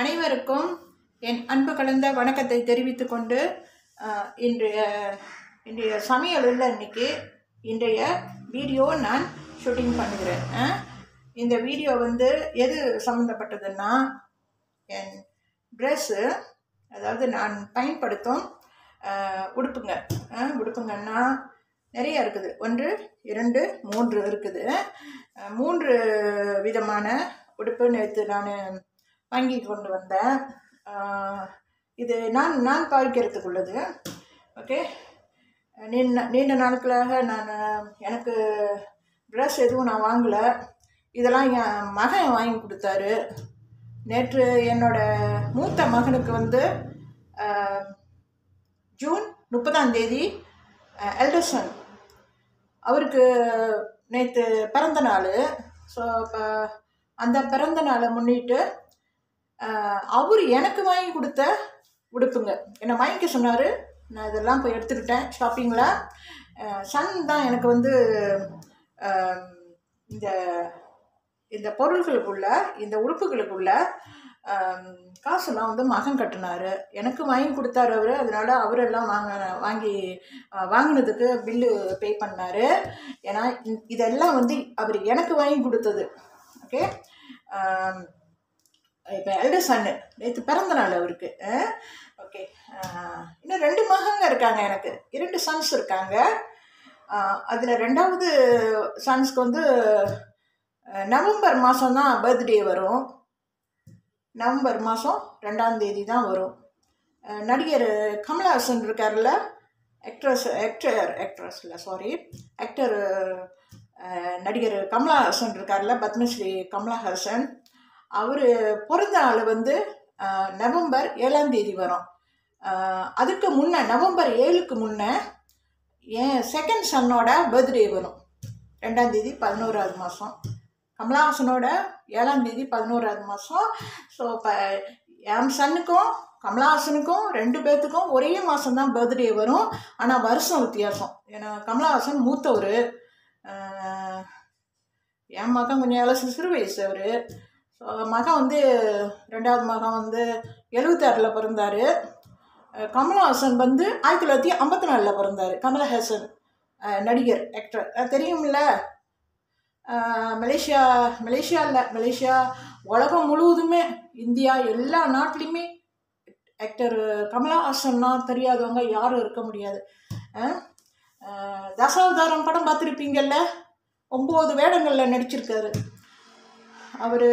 அனைவருக்கும் என் அன்பு கலந்த வணக்கத்தை தெரிவித்துக் கொண்டு இன்றைய சமையலில் இன்றைய வீடியோ நான் ஷூட்டிங் பண்ணுகிறேன். இந்த வீடியோ எது சம்மந்தப்பட்டதுன்னா, என் ட்ரெஸ்ஸு, அதாவது நான் பயன்படுத்தும் உடுப்புங்கன்னா நிறைய இருக்குது. 1 2 3 இருக்குது. 3 விதமான உடுப்பு நேற்று நான் வாங்கி கொண்டு வந்தேன். இது நான் பாய்க்கிறதுக்குள்ளது. ஓகே, நீண்ட நாட்களாக எனக்கு ட்ரெஸ் எதுவும் நான் வாங்கலை. இதெல்லாம் என் மகன் வாங்கி கொடுத்தாரு. நேற்று என்னோடய மூத்த மகனுக்கு ஜூன் 30ஆம் தேதி எல்டர்சன் அவருக்கு நேற்று பிறந்த நாள். ஸோ இப்போ அந்த பிறந்த நாளை முன்னிட்டு அவர் எனக்கு வாங்கி கொடுத்த உடுப்புங்க என்னை வாங்கிக்க சொன்னார். நான் இதெல்லாம் போய் எடுத்துக்கிட்டேன் ஷாப்பிங்கில். சன் தான் எனக்கு இந்த பொருள்களுக்குள்ள, இந்த உடுப்புகளுக்குள்ள காசெல்லாம் மகன் கட்டினார். எனக்கு வாங்கி கொடுத்தாரு அவர். அதனால் அவரெல்லாம் வாங்கினதுக்கு பில்லு பே பண்ணார். ஏன்னா இதெல்லாம் அவர் எனக்கு வாங்கி கொடுத்தது. ஓகே, இப்போ எல்டர் சன்னு நேற்று பிறந்த நாள் அவருக்கு. ஓகே, இன்னும் 2 மகங்க இருக்காங்க. எனக்கு 2 சன்ஸ் இருக்காங்க. அதில் 2வது சன்ஸ்க்கு நவம்பர் மாதம் தான் பர்த்டே வரும். நவம்பர் மாதம் 2ஆம் தேதி தான் வரும். நடிகர் கமலஹாசன் இருக்கார்ல, ஆக்டர் நடிகர் கமலஹாசன் இருக்கார்ல, பத்மஸ்ரீ கமலஹாசன். அவர் பிறந்த நாள் நவம்பர் 7ஆம் தேதி வரும். அதுக்கு முன்னே, நவம்பர் 7க்கு முன்னே என் செகண்ட் சன்னோட பர்த்டே வரும். 2ஆம் தேதி 11ஆவது மாதம். கமலஹாசனோட 7ஆம் தேதி 11ஆவது மாதம். ஸோ இப்போ என் சன்னுக்கும் கமலஹாசனுக்கும் 2 பேர்த்துக்கும் ஒரே மாதம்தான் பர்த்டே வரும். ஆனால் வருஷம் வித்தியாசம். ஏன்னா கமலஹாசன் மூத்தவர், என் மகன் கொஞ்சம் சிறு வயசு அவர். ஸோ மகன் 2வது மகன் 76ல் பிறந்தார். கமலஹாசன் 1954ல் பிறந்தார். கமலஹாசன் நடிகர், ஆக்டர் தெரியும்ல. மலேசியா உலகம் முழுவதுமே, இந்தியா எல்லா நாட்டிலையுமே ஆக்டர் கமலஹாசன்னா தெரியாதவங்க யாரும் இருக்க முடியாது. தசாவதாரம் படம் பார்த்துருப்பீங்கள்ல, 9 வேடங்களில் நடிச்சிருக்காரு. அவர்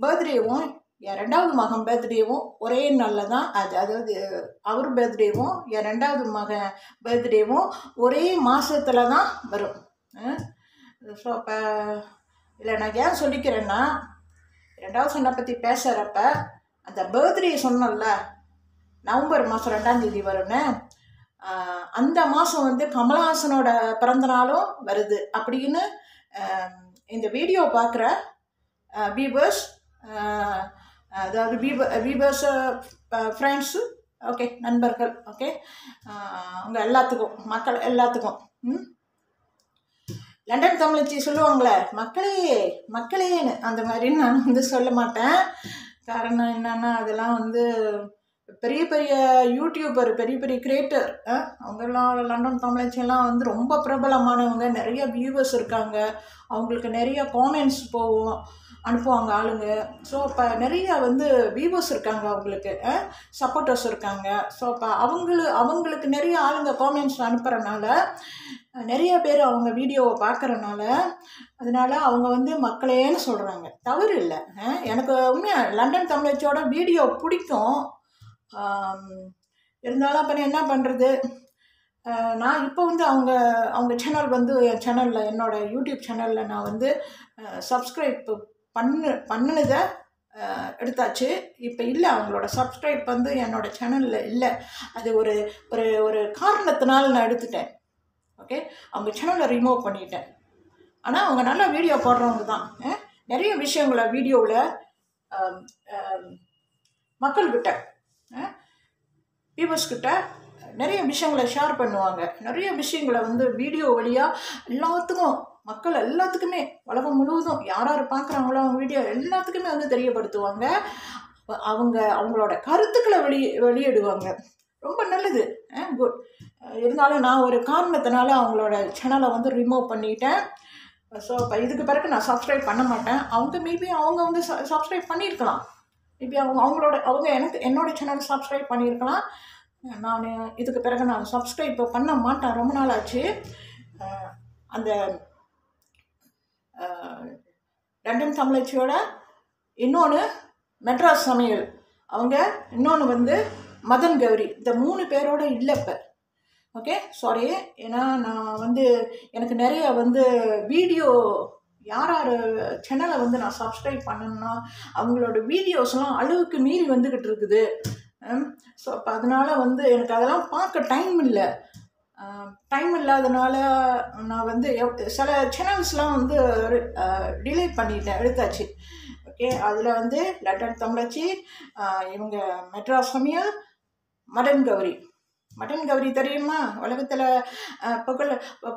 பர்த்டேவும் என் 2வது மகன் பர்த்டேவும் ஒரே நாளில் தான். அதாவது அவர் பர்த்டேவும் என் 2வது மகன் பர்த்டேவும் ஒரே மாதத்துல தான் வரும். ஸோ இப்போ இதில் நான் ஏன் சொல்லிக்கிறேன்னா, 2வது சன்னை பற்றி பேசுகிறப்ப அந்த பர்த்டே சொன்னல, நவம்பர் மாதம் 2ஆம் தேதி வரும்னு, அந்த மாதம் கமலஹாசனோட பிறந்தநாளும் வருது அப்படின்னு இந்த வீடியோ பார்க்குற வீவர்ஸ், அதாவது வீவர்ஸ், ஃப்ரெண்ட்ஸு, ஓகே, நண்பர்கள், ஓகே, அவங்க எல்லாத்துக்கும், மக்கள் எல்லாத்துக்கும், லண்டன் தமிழச்சி சொல்லுவாங்களே, மக்களேன்னு, அந்த மாதிரி நான் சொல்ல மாட்டேன். காரணம் என்னன்னா, அதெல்லாம் பெரிய பெரிய யூடியூபர், பெரிய பெரிய கிரியேட்டர், அவங்கெல்லாம் லண்டன் தமிழச்சியெல்லாம் ரொம்ப பிரபலமானவங்க. நிறைய வியூவர்ஸ் இருக்காங்க. அவங்களுக்கு நிறைய காமெண்ட்ஸ் அனுப்புவாங்க ஆளுங்க. ஸோ இப்போ நிறைய வியூவர்ஸ் இருக்காங்க, அவங்களுக்கு சப்போர்ட்டர்ஸ் இருக்காங்க. ஸோ இப்போ அவங்களுக்கு நிறைய ஆளுங்க காமெண்ட்ஸ் அனுப்புகிறனால, நிறைய பேர் அவங்க வீடியோவை பார்க்குறனால, அதனால அவங்க மக்களேன்னு சொல்கிறாங்க. தவறு இல்லை. எனக்கு உண்மையாக லண்டன் தமிழச்சியோட வீடியோ பிடிக்கும். இருந்தாலும் அப்புறம் என்ன பண்ணுறது, நான் இப்போ அவங்க சேனல் என் சேனலில், என்னோடய யூடியூப் சேனலில் நான் சப்ஸ்கிரைப் பண்ணினதை எடுத்தாச்சு. இப்போ இல்லை, அவங்களோட சப்ஸ்கிரைப் என்னோடய சேனலில் இல்லை. அது ஒரு ஒரு ஒரு காரணத்தினால நான் எடுத்துட்டேன். ஓகே, அவங்க சேனலை ரிமூவ் பண்ணிட்டேன். ஆனால் அவங்க நல்லா வீடியோ போடுறவங்க தான். நிறைய விஷயங்களை வீடியோவில் மக்கள்கிட்ட, வியூவர்ஸ்கிட்ட நிறைய விஷயங்களை ஷேர் பண்ணுவாங்க. நிறைய விஷயங்களை வீடியோ வழியாக எல்லாத்துக்கும் மக்கள் எல்லாத்துக்குமே உலகம் முழுவதும் யார் யார் பார்க்குறாங்களோ அவங்க வீடியோ எல்லாத்துக்குமே வந்து தெரியப்படுத்துவாங்க. அவங்களோட கருத்துக்களை வெளியிடுவாங்க. ரொம்ப நல்லது. குட். இருந்தாலும் நான் ஒரு காரணத்தினால அவங்களோட சேனலை வந்து ரிமூவ் பண்ணிட்டேன். ஸோ இப்போ இதுக்கு பிறகு நான் சப்ஸ்கிரைப் பண்ண மாட்டேன். மேபி அவங்க வந்து சப்ஸ்கிரைப் பண்ணியிருக்கலாம். மேபி அவங்க என்னோடய சேனல் சப்ஸ்கிரைப் பண்ணியிருக்கலாம். நான் இதுக்கு பிறகு நான் சப்ஸ்கிரைப் பண்ண மாட்டேன். ரொம்ப நாள் ஆச்சு. அந்த லண்டன் தமிழச்சியோட இன்னொன்று மெட்ராஸ் சமையல், அவங்க இன்னொன்று வந்து மதன் கௌரி, இந்த 3 பேரோட இல்லை இப்போ. Okay, sorry. ஏன்னா நான் வந்து எனக்கு நிறைய வந்து வீடியோ யார் யார் சேனலை வந்து நான் சப்ஸ்கிரைப் பண்ணணும்னா அவங்களோட வீடியோஸ்லாம் அளவுக்கு மீறி வந்துக்கிட்டு இருக்குது. ஸோ அப்போ அதனால் வந்து எனக்கு அதெல்லாம் பார்க்க டைம் இல்லை. டைம் இல்லாதனால நான் வந்து சில சேனல்ஸ்லாம் வந்து டிலீட் பண்ணிட்டேன், எடுத்தாச்சு. ஓகே, அதில் வந்து லண்டன் தமிழச்சி, இவங்க மெட்ராஸ் சமையல், மதன் கௌரி தெரியுமா? உலகத்தில்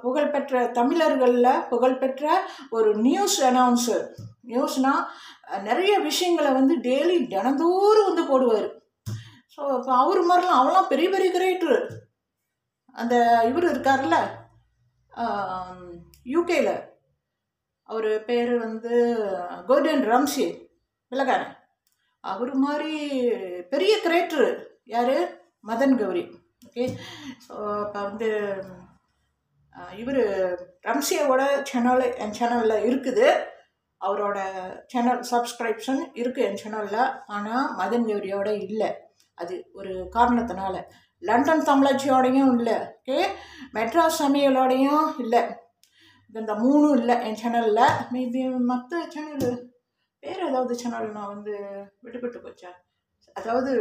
புகழ்பெற்ற தமிழர்களில் புகழ்பெற்ற ஒரு நியூஸ் அனௌன்சர். நியூஸ்னால் நிறைய விஷயங்களை வந்து டெய்லி தினந்தோறும் வந்து போடுவார். ஸோ இப்போ அவர் மாதிரிலாம் அவெல்லாம் பெரிய பெரிய கிரியேட்டரு. அந்த இவர் இருக்கார்ல யூகேயில், அவர் பேர் வந்து கோர்டன் ராம்சே, விலகாரன். அவர் மாதிரி பெரிய கிரியேட்டரு யார்? மதன் கௌரி. ஓகே, ஸோ இப்போ வந்து இவர் ரம்சியோட சேனல் என் சேனலில் இருக்குது. அவரோட சேனல் சப்ஸ்கிரிப்ஷன் இருக்குது என் சேனலில். ஆனால் மதன் கௌரியோட இல்லை. அது ஒரு காரணத்தினால. லண்டன் தமிழச்சியோடையும் இல்லை. ஓகே, மெட்ராஸ் சமையலோடையும் இல்லை. இந்த 3 இல்லை என் சேனலில். மேபி மற்ற சேனல் வேறு ஏதாவது சேனல் நான் வந்து விடுபட்டு போச்சேன். அதாவது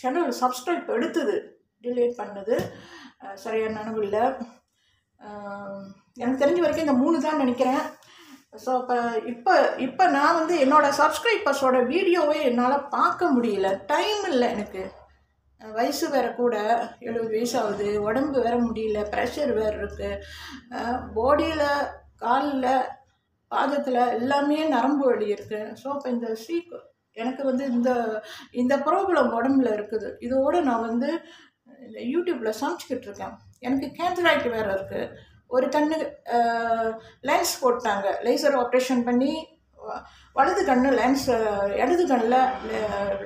சேனல் சப்ஸ்கிரைப் எடுத்தது டிலீட் பண்ணது சரியான நினைவு இல்லை. எனக்கு தெரிஞ்ச வரைக்கும் இந்த 3 தான் நினைக்கிறேன். ஸோ இப்போ நான் வந்து என்னோடய சப்ஸ்கிரைபர்ஸோட வீடியோவை என்னால் பார்க்க முடியல. டைம் இல்லை எனக்கு. வயசு வேறு கூட, 70 வயசு ஆகுது. உடம்பு வேறு முடியல, ப்ரெஷர் வேறு இருக்குது. பாடியில், காலில், பாதத்தில் எல்லாமே நரம்பு வலி இருக்குது. ஸோ இப்போ எனக்கு வந்து இந்த ப்ராப்ளம் உடம்புல இருக்குது. இதோடு நான் வந்து இந்த யூடியூப்பில் சமைச்சிக்கிட்டு இருக்கேன். எனக்கு கேட்ராக்ட் வேறு இருக்குது. ஒரு கண்ணு லென்ஸ் போட்டாங்க, லேசர் ஆப்ரேஷன் பண்ணி. வலது கண்ணு லென்ஸ், இடது கண்ணில்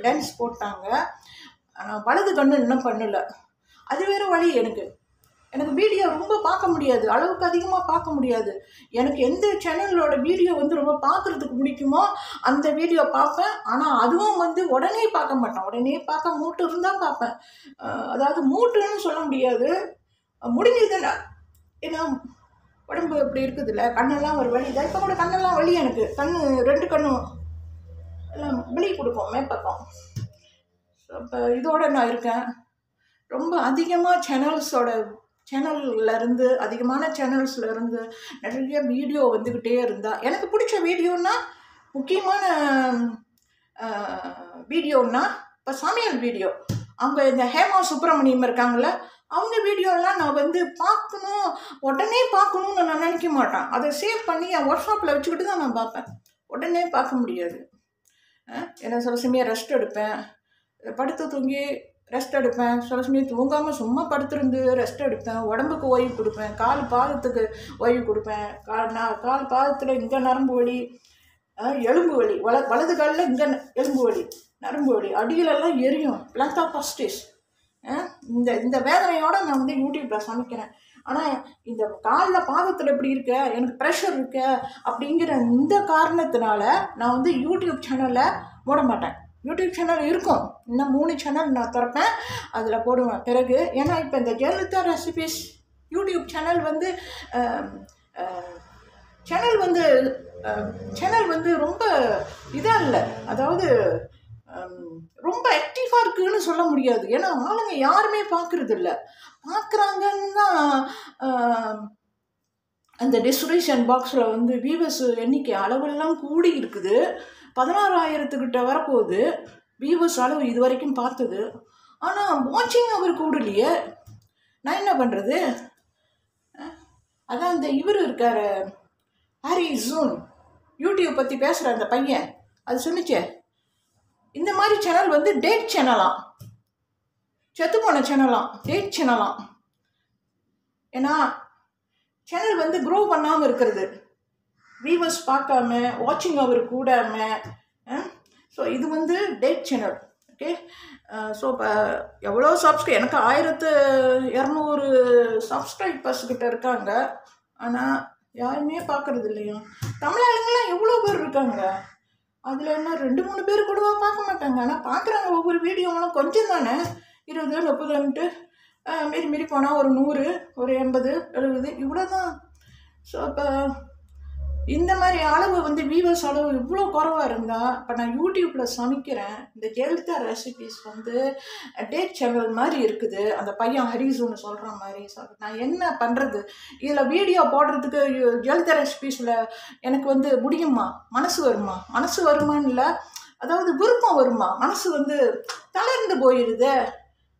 லென்ஸ் போட்டாங்க. ஆனால் வலது கண்ணு இன்னும் பண்ணல. அது வேறு வழி. எனக்கு வீடியோ ரொம்ப பார்க்க முடியாது, அளவுக்கு அதிகமாக பார்க்க முடியாது. எனக்கு எந்த சேனலோட வீடியோ வந்து ரொம்ப பார்க்குறதுக்கு பிடிக்குமோ அந்த வீடியோ பார்ப்பேன். ஆனால் அதுவும் வந்து உடனே பார்க்க மாட்டேன். உடனே பார்க்க மூட்டு இருந்தால் பார்ப்பேன். அதாவது மூட்டுன்னு சொல்ல முடியாது, முடிஞ்சதுன்னா. ஏன்னா உடம்பு இப்படி இருக்குதுல்ல, கண்ணெல்லாம் ஒரு வலி தான். இப்போ கூட கண்ணெல்லாம் வலி. எனக்கு 2 கண்ணும் எல்லாம் வலி கொடுக்கும் மேற்பக்கம். ஸோ இப்போ இதோடு நான் இருக்கேன். ரொம்ப அதிகமாக சேனல்லேருந்து அதிகமான சேனல்ஸ்லேருந்து நிறைய வீடியோ வந்துக்கிட்டே இருந்தால், எனக்கு பிடிச்ச வீடியோன்னா, முக்கியமான வீடியோன்னா இப்போ சமையல் வீடியோ. அவங்க இந்த ஹேமா சுப்பிரமணியம் இருக்காங்கள, அவங்க வீடியோலாம் நான் வந்து உடனே பார்க்கணுன்னு நான் நினைக்க மாட்டேன். அதை சேவ் பண்ணி என் ஒர்க்ஷாப்பில் வச்சுக்கிட்டு தான் நான் பார்ப்பேன். உடனே பார்க்க முடியாது. ஏன்னா சில சமயம் ரெஸ்ட் எடுப்பேன், படுத்து தூங்கி ரெஸ்ட் எடுப்பேன். சில சமயம் தூங்காமல் சும்மா படுத்துருந்து ரெஸ்ட் எடுப்பேன். உடம்புக்கு ஓய்வு கொடுப்பேன், கால் பாதத்துக்கு ஓய்வு கொடுப்பேன். கால் பாதத்தில் இங்கே நரம்பு வலி, எலும்பு வலி, வலது காலில் இங்கே எலும்பு வலி, நரம்பு வலி, அடியிலெல்லாம் எரியும், பிளாத்தாபாஸ்டிஸ். இந்த வேதனையோடு நான் வந்து யூடியூப்பில் சமைக்கிறேன். ஆனால் இந்த காலில் பாதத்தில் எப்படி இருக்க, எனக்கு ப்ரெஷர் இருக்க அப்படிங்கிற இந்த காரணத்தினால நான் வந்து யூடியூப் சேனலை மூட மாட்டேன். யூடியூப் சேனல் இருக்கும், இன்னும் 3 சேனல் நான் திறப்பேன், அதில் போடுவேன் பிறகு. ஏன்னா இப்போ இந்த ஜெயலலிதா ரெசிபிஸ் யூடியூப் சேனல் வந்து ரொம்ப இதாக இல்லை. அதாவது ரொம்ப ஆக்டிவாக இருக்குதுன்னு சொல்ல முடியாது. ஏன்னா ஆளுங்க யாருமே பார்க்குறது இல்லை. பார்க்குறாங்கன்னு தான் அந்த டிஸ்கிரிப்ஷன் பாக்ஸில் வந்து வியூவர்ஸ் எண்ணிக்கை அளவெல்லாம் கூடி இருக்குது. 16,000 வரப்போகுது வியூவர்ஸ் அளவு இது வரைக்கும் பார்த்தது. ஆனால் வாட்சிங் அவர் கூடலையே. நான் என்ன பண்ணுறது? அதான் இந்த இவர் இருக்கார், ஹரி ஜூன் யூடியூப் பற்றி பேசுகிற அந்த பையன் அது சொன்னிச்சே, இந்த மாதிரி சேனல் வந்து டேட் சேனலாம், செத்து போன சேனலாம், டேட் சேனலாம். ஏன்னா சேனல் வந்து க்ரோ பண்ணாமல் இருக்கிறது, வியூவர்ஸ் பார்க்காம, வாட்சிங் அவர் கூடாமல். ஸோ இது வந்து டேட் சேனல். ஓகே, ஸோ இப்போ எவ்வளோ எனக்கு 1200 சப்ஸ்கிரைபர்ஸ் கிட்ட இருக்காங்க. ஆனால் யாருமே பார்க்குறது இல்லையா? தமிழ் ஆளுங்களாம் எவ்வளோ பேர் இருக்காங்க, அதில் என்ன 2-3 பேர் கூடவா பார்க்க மாட்டாங்க. ஆனால் பார்க்குறாங்க ஒவ்வொரு வீடியோவெல்லாம் கொஞ்சம் தானே, 20 30 மீறி போனால் ஒரு 100, ஒரு 80 70 இவ்வளோ தான். ஸோ இப்போ இந்த மாதிரி அளவு வந்து வியூவர்ஸ் அளவு இவ்வளோ குறைவாக இருந்தால், இப்போ நான் யூடியூப்பில் சமைக்கிறேன், இந்த ஜெயலலிதா ரெசிபீஸ் வந்து டேட் சேனல் மாதிரி இருக்குது, அந்த பையன் ஹரிசூன்னு சொல்கிற மாதிரி. நான் என்ன பண்ணுறது? இதில் வீடியோ போடுறதுக்கு ஜெயலலிதா ரெசிபீஸில் எனக்கு வந்து முடியுமா? மனசு வருமான்னு இல்லை, அதாவது விருப்பம் வருமா? மனசு வந்து தளர்ந்து போயிடுது.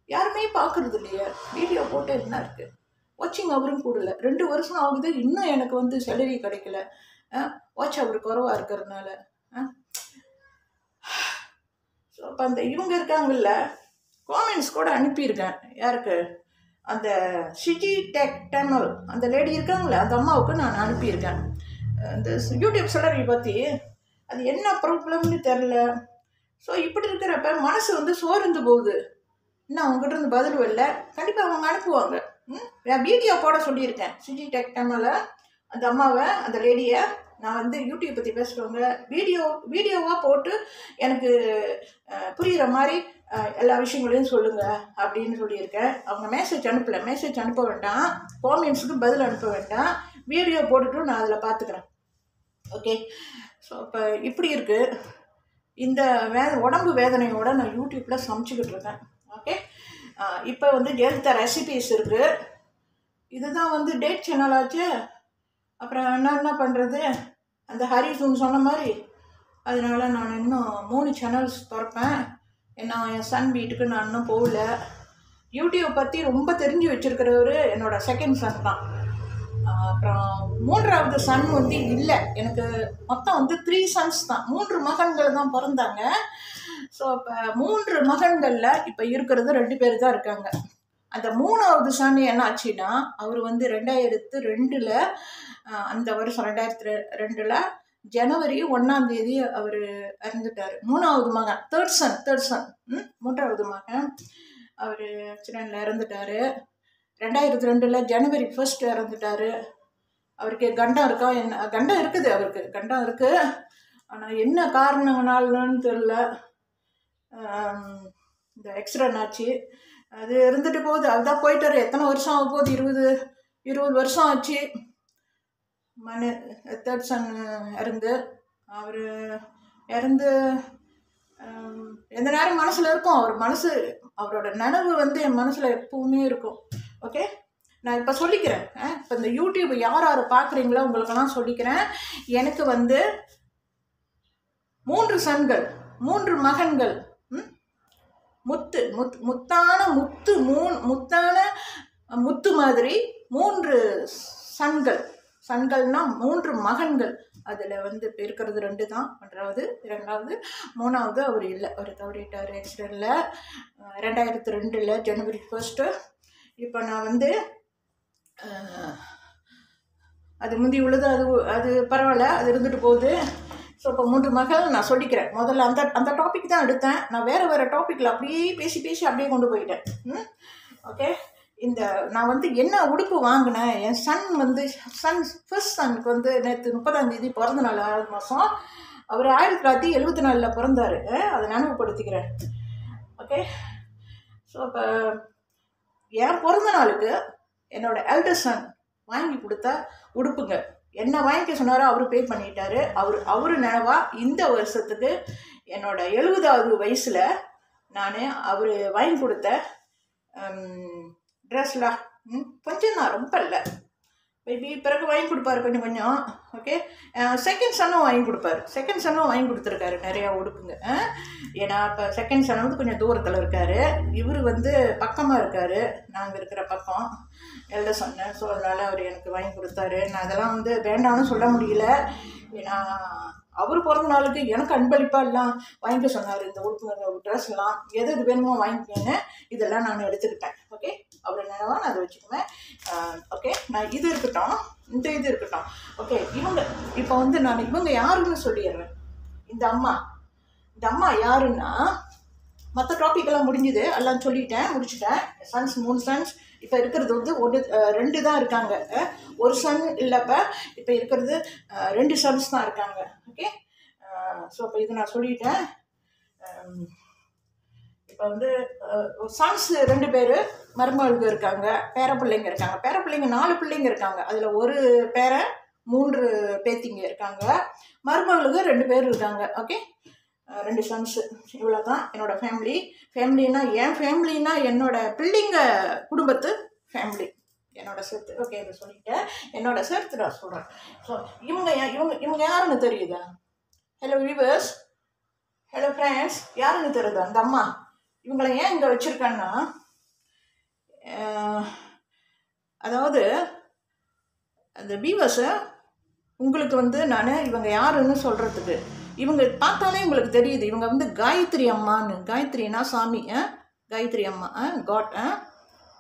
யாருமே பார்க்குறது இல்லையே, வீடியோ போட்டு என்ன இருக்குது, வாட்சிங் அவரும் கூடல, 2 வருஷம் ஆகுது, இன்னும் எனக்கு வந்து சேலரி கிடைக்கல, வாட்ச் அவர் குறைவாக இருக்கிறதுனால. ஸோ அப்போ அந்த இவங்க இருக்காங்கல்ல, காமெண்ட்ஸ் கூட அனுப்பியிருக்கேன். யாருக்கு? அந்த சிஜி டெக் டேமல் அந்த லேடி இருக்காங்களே, அந்த அம்மாவுக்கு நான் அனுப்பியிருக்கேன் இந்த யூடியூப் சேலரி பற்றி. அது என்ன ப்ராப்ளம்னு தெரில. ஸோ இப்படி இருக்கிறப்ப மனசு வந்து சோர்ந்து போகுது. இன்னும் அவங்ககிட்ட இருந்து பதில் இல்லை. கண்டிப்பாக அவங்க அனுப்புவாங்க. நான் வீடியோ போட சொல்லியிருக்கேன் சிஜி டெக் டேமில். அந்த அம்மாவை, அந்த லேடியை நான் வந்து யூடியூப் பற்றி பேசுகிறவங்க வீடியோவாக போட்டு எனக்கு புரிகிற மாதிரி எல்லா விஷயங்களையும் சொல்லுங்கள் அப்படின்னு சொல்லியிருக்கேன். அவங்க மெசேஜ் அனுப்ப வேண்டாம், காமெண்ட்ஸுக்கு பதில் அனுப்ப வேண்டாம், வீடியோ போட்டுட்டு நான் அதில் பார்த்துக்கிறேன். ஓகே, ஸோ இப்போ இப்படி இருக்குது. இந்த உடம்பு வேதனையோடு நான் யூடியூப்பில் சமைச்சிக்கிட்டு இருக்கேன். ஓகே, இப்போ வந்து ஜெயலலிதா ரெசிபீஸ் இருக்குது. இதுதான் வந்து டேட் சேனல் ஆச்சு. அப்புறம் என்ன பண்ணுறது? அந்த ஹரிசூன் சொன்ன மாதிரி அதனால் நான் இன்னும் 3 சேனல்ஸ் திறப்பேன். ஏன்னா என் சன் வீட்டுக்கு நான் இன்னும் போகல. யூடியூப் பற்றி ரொம்ப தெரிஞ்சு வச்சுருக்கிறவர் என்னோட செகண்ட் சன் தான். அப்புறம் 3வது சன் வந்து இல்லை. எனக்கு மொத்தம் வந்து 3 சன்ஸ் தான், 3 மகன்கள் தான் பிறந்தாங்க. ஸோ இப்போ 3 மகன்களில் இப்போ இருக்கிறது 2 பேர் தான் இருக்காங்க. அந்த 3வது சன் என்ன ஆச்சுன்னா, அவர் வந்து 2002 அந்த வருஷம் 2002 ஜனவரி 1ஆம் தேதி அவர் இறந்துட்டார். 3வது மகன், தேர்ட் சன் 3வது மகன் அவர் ஆக்சிடெண்ட்டில் இறந்துட்டார். 2002 ஜனவரி 1 இறந்துட்டார். அவருக்கு கண்டம் இருக்கா? என்ன கண்டம் இருக்குது, அவருக்கு கண்டம் இருக்குது. ஆனால் என்ன காரணங்களாலன்னு தெரில, இந்த ஆக்சிடெண்ட் ஆச்சு. அது இருந்துட்டு போகுது, அதுதான் போயிட்டார். எத்தனை வருஷம் ஆக போகுது? 20 வருஷம் ஆச்சு. தேர்ட் சன் அவர் இறந்து எந்த நேரம் மனசில் இருக்கும். அவரோட நினைவு வந்து என் மனசில் எப்பவுமே இருக்கும். ஓகே, நான் இப்போ சொல்லிக்கிறேன். இப்போ இந்த யூடியூப் யார் பார்க்குறீங்களோ உங்களுக்கெல்லாம் சொல்லிக்கிறேன். எனக்கு வந்து 3 சன்கள், 3 மகன்கள், முத்தான முத்து மாதிரி 3 சன்கள்னா 3 மகன்கள். அதில் வந்து இப்போ இருக்கிறது 2 தான். 1வது 2வது 3வது அவர் இல்லை, அவர் தவறிட்டார் ஆக்சிடெண்ட்டில் 2002 ஜனவரி 1. இப்போ நான் வந்து அது முந்தி உள்ளது, அது பரவாயில்ல, அது இருந்துட்டு போகுது. ஸோ இப்போ 3 மகள் நான் சொல்லிக்கிறேன். முதல்ல அந்த டாபிக் தான் எடுத்தேன். நான் வேறு டாப்பிக்கில் அப்படியே பேசி அப்படியே கொண்டு போயிட்டேன். ஓகே, நான் வந்து என்ன உடுப்பு வாங்கினேன், என் ஃபர்ஸ்ட் சனுக்கு வந்து நேற்று 30ஆம் தேதி பிறந்த நாள், 6வது மாதம். அவர் 1974 பிறந்தார். அதை நினைவுபடுத்திக்கிறேன். ஓகே, ஸோ இப்போ என் பிறந்த நாளுக்கு என்னோட எல்டர் சன் வாங்கி கொடுத்த உடுப்புங்க, என்ன வாங்கிக்க சொன்னாரோ அவரு பே பண்ணிட்டாரு. அவரு நினைவா இந்த வருஷத்துக்கு என்னோட 70வது வயசில் நான் அவர் வாங்கி கொடுத்த ட்ரெஸ்லாம் கொஞ்சம் தான், ரொம்ப இல்லை, பேபி பிறகு வாங்கி கொடுப்பாரு கொஞ்சம் கொஞ்சம். ஓகே, செகண்ட் சன்னும் வாங்கி கொடுப்பாரு. செகண்ட் சன்னும் வாங்கி கொடுத்துருக்காரு நிறையா உடுப்புங்க. ஏன்னா இப்போ செகண்ட் சன் வந்து கொஞ்சம் தூரத்தில் இருக்கார், இவர் வந்து பக்கமாக இருக்கார், நாங்கள் இருக்கிற பக்கம் எல்டர் சன்னு. ஸோ அதனால் அவர் எனக்கு வாங்கி கொடுத்தாரு. நான் அதெல்லாம் வந்து வேண்டாம்னு சொல்ல முடியல. ஏன்னா அவர் பிறந்த நாளுக்கு எனக்கு அன்பளிப்பாக எல்லாம் வாங்கிக்க சொன்னார். இந்த உடுப்பு ட்ரெஸ் எல்லாம் எது எது வேணுமோ வாங்கிக்கோங்க, இதெல்லாம் நான் எடுத்துக்கிட்டேன். ஓகே, அவர் நினைவா நான் அதை வச்சுக்குவேன். ஓகே, நான் இது இருக்கட்டும், இந்த இது இருக்கட்டும். ஓகே, இவங்க இப்போ வந்து நான் இவங்க யாருன்னு சொல்லிடுறேன். இந்த அம்மா யாருன்னா, மற்ற டாபிக்கெல்லாம் முடிஞ்சுது, எல்லாம் சொல்லிட்டேன், முடிச்சுட்டேன். Sons 3 sons. இப்போ இருக்கிறது வந்து 2 தான் இருக்காங்க. ஒரு சன் இல்லைப்ப, இப்போ இருக்கிறது 2 சன்ஸ் தான் இருக்காங்க. ஓகே, ஸோ இப்போ இது நான் சொல்லிட்டேன். இப்போ வந்து சன்ஸ் 2 பேர், மருமகளுக்கு இருக்காங்க, பேரப்பிள்ளைங்க இருக்காங்க. பேரப்பிள்ளைங்க 4 பிள்ளைங்க இருக்காங்க. அதில் ஒரு பேரை 3 பேத்திங்க இருக்காங்க. மருமகளுக்கு 2 பேர் இருக்காங்க. Okay, 2 sons. இவ்வளோ தான் என்னோடய ஃபேமிலினா என் ஃபேமிலினா என்னோட பிள்ளைங்க குடும்பத்து ஃபேமிலி, என்னோட சேர்த்து. ஓகே, இதை சொல்லிட்டேன். என்னோட சேர்த்து நான் சொல்கிறேன். ஸோ இவங்க யாருன்னு தெரியுதா? ஹலோ வியூவர்ஸ், ஹலோ ஃப்ரெண்ட்ஸ், யாருன்னு தெரியுதா? அந்த அம்மா. இவங்களை ஏன் இங்கே வச்சுருக்கேன்னா, அதாவது அந்த வியூவர்ஸை உங்களுக்கு வந்து நான் இவங்க யாருன்னு சொல்கிறதுக்கு, இவங்க பார்த்தாலே உங்களுக்கு தெரியுது. இவங்க வந்து காயத்ரி அம்மான்னு. காயத்ரினா சாமி, காயத்ரி அம்மா, காட்,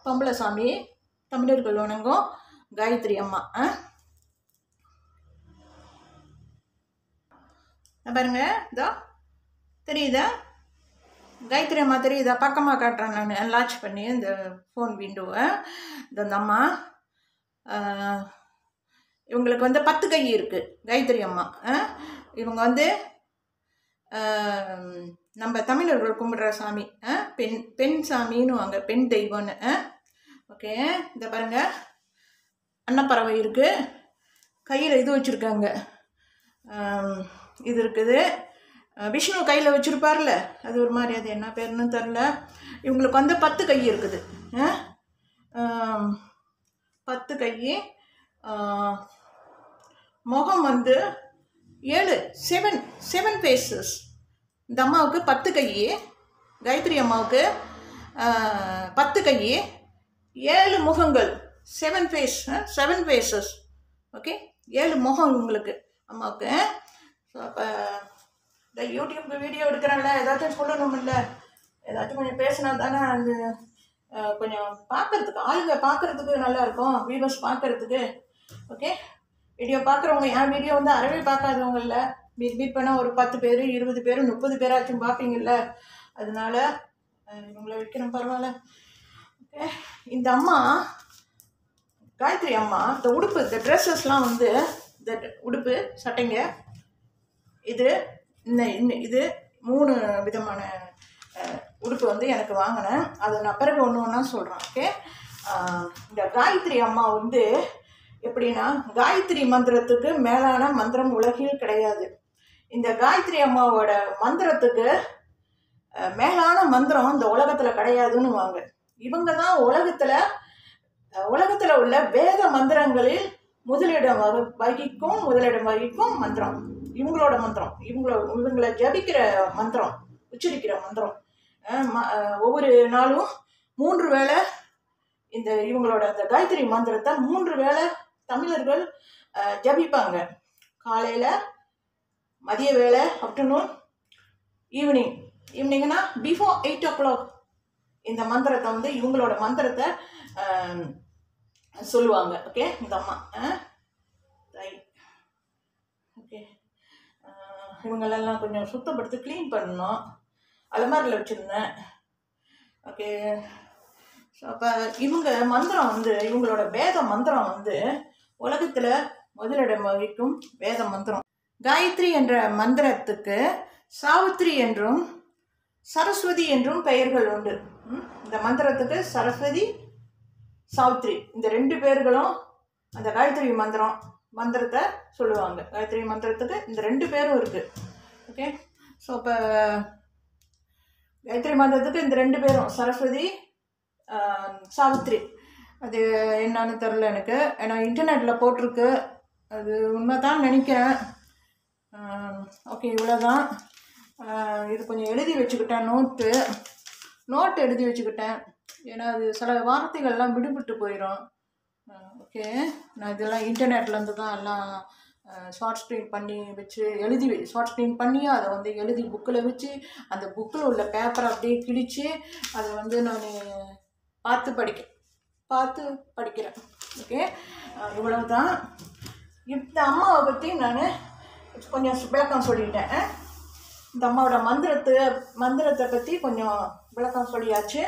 பொம்பளை சாமி, தமிழர்கள் வணங்கும் காயத்ரி அம்மா. பாருங்க, இதோ தெரியுதா காயத்ரி அம்மா? தெரியுதா? பக்கமாக காட்டுறேன் நான் லான்ச் பண்ணி இந்த ஃபோன் விண்டோவை. இந்த அம்மா இவங்களுக்கு வந்து 10 கை இருக்குது, காயத்ரி அம்மா. இவங்க வந்து நம்ம தமிழர்கள் கும்பிடுற சாமி, பெண் சாமின்னு வாங்க, பெண் தெய்வம்னு. ஓகே, இந்த பாருங்க, அன்னப்பறவை இருக்குது, கையில் இது வச்சுருக்காங்க, இது இருக்குது. விஷ்ணு கையில் வச்சுருப்பார்ல, அது ஒரு மாதிரி, அது என்ன பேருன்னு தெரில. இவங்களுக்கு வந்து 10 கை இருக்குது. 10 கை. முகம் வந்து 7 ஃபேஸஸ். இந்த அம்மாவுக்கு 10 கை, காயத்ரி அம்மாவுக்கு 10 கை, 7 முகங்கள், 7 ஃபேஸஸ். ஓகே, 7 முகம் இவங்களுக்கு அம்மாவுக்கு. ஸோ அப்போ இந்த யூடியூப் வீடியோ எடுக்கிறாங்கள, ஏதாச்சும் சொல்லணுமில்ல, ஏதாச்சும் கொஞ்சம் பேசினா தானே அது கொஞ்சம் பார்க்குறதுக்கு, ஆளுங்க பார்க்குறதுக்கு நல்லாயிருக்கும், வியூவர்ஸ் பார்க்குறதுக்கு. ஓகே, வீடியோ பார்க்குறவங்க, என் வீடியோ வந்து அறவே பார்க்காதவங்க இல்லை, மீட் பண்ணால் ஒரு 10 பேர் 20 பேர் 30 பேராச்சும் பார்ப்பீங்கள்ல, அதனால இவங்களை வைக்கிறேன், பரவாயில்ல. ஓகே, இந்த அம்மா காயத்ரி அம்மா இந்த உடுப்பு, இந்த ட்ரெஸ்ஸஸ்லாம் வந்து, இந்த உடுப்பு சட்டைங்க, இது இது 3 விதமான உடுப்பு வந்து எனக்கு வாங்கினேன். அதை நான் பிறகு ஒன்று ஒன்றா சொல்கிறேன். ஓகே, இந்த காயத்ரி அம்மா வந்து எப்படின்னா, காயத்ரி மந்திரத்துக்கு மேலான மந்திரம் உலகில் கிடையாது. இந்த காயத்ரி அம்மாவோட மந்திரத்துக்கு மேலான மந்திரம் இந்த உலகத்தில் கிடையாதுன்னு வாங்க. இவங்க தான் உலகத்தில் உள்ள வேத மந்திரங்களில் முதலிடம் வகிக்கும் மந்திரம். இவங்களோட மந்திரம், இவங்களை ஜபிக்கிற மந்திரம், உச்சரிக்கிற மந்திரம். ஒவ்வொரு நாளும் 3 வேளை இந்த இவங்களோட அந்த காயத்ரி மந்திரத்தை 3 வேளை தமிழர்கள் ஜபிப்பாங்க. காலையில், மதிய வேளை, ஆஃப்டர்நூன், ஈவினிங்னா பிஃபோர் 8 o'clock இந்த மந்திரத்தை வந்து, இவங்களோட மந்திரத்தை சொல்லுவாங்க. ஓகே, இந்த அம்மா. ரைட். ஓகே, இவங்களெல்லாம் கொஞ்சம் சுத்தப்படுத்தி க்ளீன் பண்ணணும், அலமாரியில் வச்சுருந்தேன். ஓகே, ஸோ அப்போ இவங்க மந்திரம் வந்து, இவங்களோட வேத மந்திரம் வந்து உலகத்தில் முதலிடம் வகிக்கும் வேத மந்திரம். காயத்ரி என்ற மந்திரத்துக்கு சாவித்ரி என்றும் சரஸ்வதி என்றும் பெயர்கள் உண்டு. இந்த மந்திரத்துக்கு சரஸ்வதி, சாவித்ரி, இந்த 2 பேர்களும் அந்த காயத்ரி மந்திரத்தை சொல்லுவாங்க. காயத்ரி மந்திரத்துக்கு இந்த 2 பேரும் இருக்குது. ஓகே, ஸோ இப்போ காயத்ரி மந்திரத்துக்கு இந்த 2 பேரும் சரஸ்வதி, சாவித்ரி அது என்னன்னு தெரில எனக்கு. ஏன்னா இன்டர்நெட்டில் போட்டிருக்கு, அது உண்மை தான் நினைக்கிறேன். ஓகே, இவ்வளோதான். இது கொஞ்சம் எழுதி வச்சுக்கிட்டேன், நோட்டு எழுதி வச்சுக்கிட்டேன். ஏன்னா அது சில வார்த்தைகள்லாம் விடுபட்டு போயிடும். ஓகே, நான் இதெல்லாம் இன்டர்நெட்லேருந்து தான் எல்லாம் ஷார்ட் ஸ்க்ரீன் பண்ணி வச்சு ஷார்ட் ஸ்க்ரீன் பண்ணி அதை வந்து எழுதி புக்கில் வச்சு அந்த புக்கில் உள்ள பேப்பரை அப்படியே கிழித்து அதை வந்து நான் பார்த்து படிக்கிறேன். ஓகே, இவ்வளவு தான். இந்த அம்மாவை பற்றி நான் கொஞ்சம் விளக்கம் சொல்லிட்டேன். இந்த அம்மாவோட மந்திரத்தை பற்றி கொஞ்சம் விளக்கம் சொல்லியாச்சு.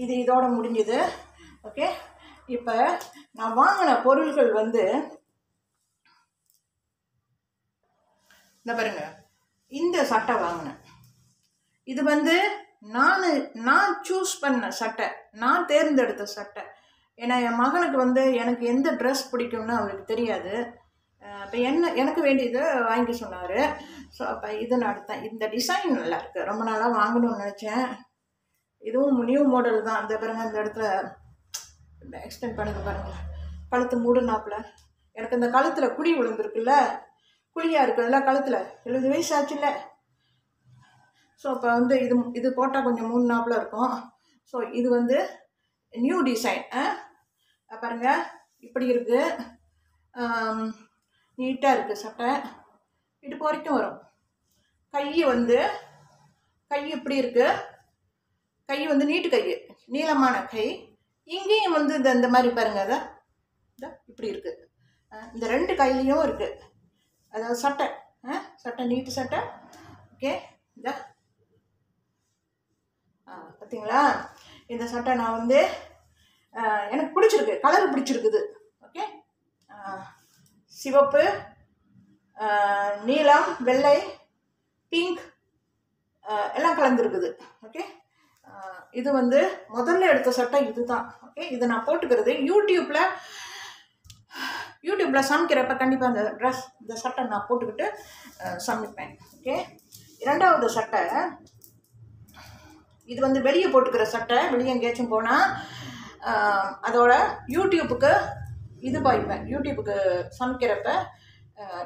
இது இதோட முடிஞ்சுது. ஓகே, இப்போ நான் வாங்கின பொருள்கள் வந்து இந்த பாருங்க, இந்த சட்டை வாங்கினேன். இது வந்து நான் சூஸ் பண்ண சட்டை, நான் தேர்ந்தெடுத்த சட்டை. ஏன்னா என் மகனுக்கு வந்து எனக்கு எந்த ட்ரெஸ் பிடிக்கும்னு அவருக்கு தெரியாது. இப்போ எனக்கு வேண்டியதை வாங்கி சொன்னார். ஸோ அப்போ இது நான் எடுத்தேன். இந்த டிசைன் நல்லா இருக்குது, ரொம்ப நாளாக வாங்கணும்னு நினச்சேன். இதுவும் நியூ மாடல் தான். இந்த பாருங்கள், இந்த இடத்துல எக்ஸ்டெண்ட் பண்ணுங்க பாருங்கள், கழுத்து மூடுனாப்புல. எனக்கு இந்த கழுத்தில் குழி விழுந்துருக்குல்ல, குழியாக இருக்குதுல்ல கழுத்தில், 70 வயசு ஆச்சுல்ல. ஸோ அப்போ வந்து இது போட்டால் கொஞ்சம் மூடுனாப்புல இருக்கும். ஸோ இது வந்து நியூ டிசைன். பாருங்கள், இப்படி இருக்குது, நீட்டாக இருக்குது சட்டை. இடுப்பு வரைக்கும் வரும். கை இப்படி இருக்குது. கை வந்து நீட்டு கை, நீளமான கை. இங்கேயும் வந்து இந்த மாதிரி பாருங்கள், அதை இப்படி இருக்குது. இந்த 2 கையிலையும் இருக்குது. அதாவது சட்டை நீட்டு சட்டை. ஓகே, இந்த பார்த்தீங்களா, இந்த சட்டை நான் வந்து எனக்கு பிடிச்சிருக்கு, கலர் பிடிச்சிருக்குது. ஓகே, சிவப்பு, நீலம், வெள்ளை, பிங்க் எல்லாம் கலந்துருக்குது. ஓகே, இது வந்து முதல்ல எடுத்த சட்டை இது தான். ஓகே, இதை நான் போட்டுக்கிறது யூடியூப்பில் சமைக்கிறப்ப கண்டிப்பாக இந்த சட்டை நான் போட்டுக்கிட்டு சமைப்பேன். ஓகே, இரண்டாவது சட்டை இது வந்து வெளியே போட்டுக்கிற சட்டை. வெளியே எங்கேயாச்சும் போனால் அதோட யூடியூப்புக்கு இது பாய்ப்பேன், யூடியூப்புக்கு சமைக்கிறப்ப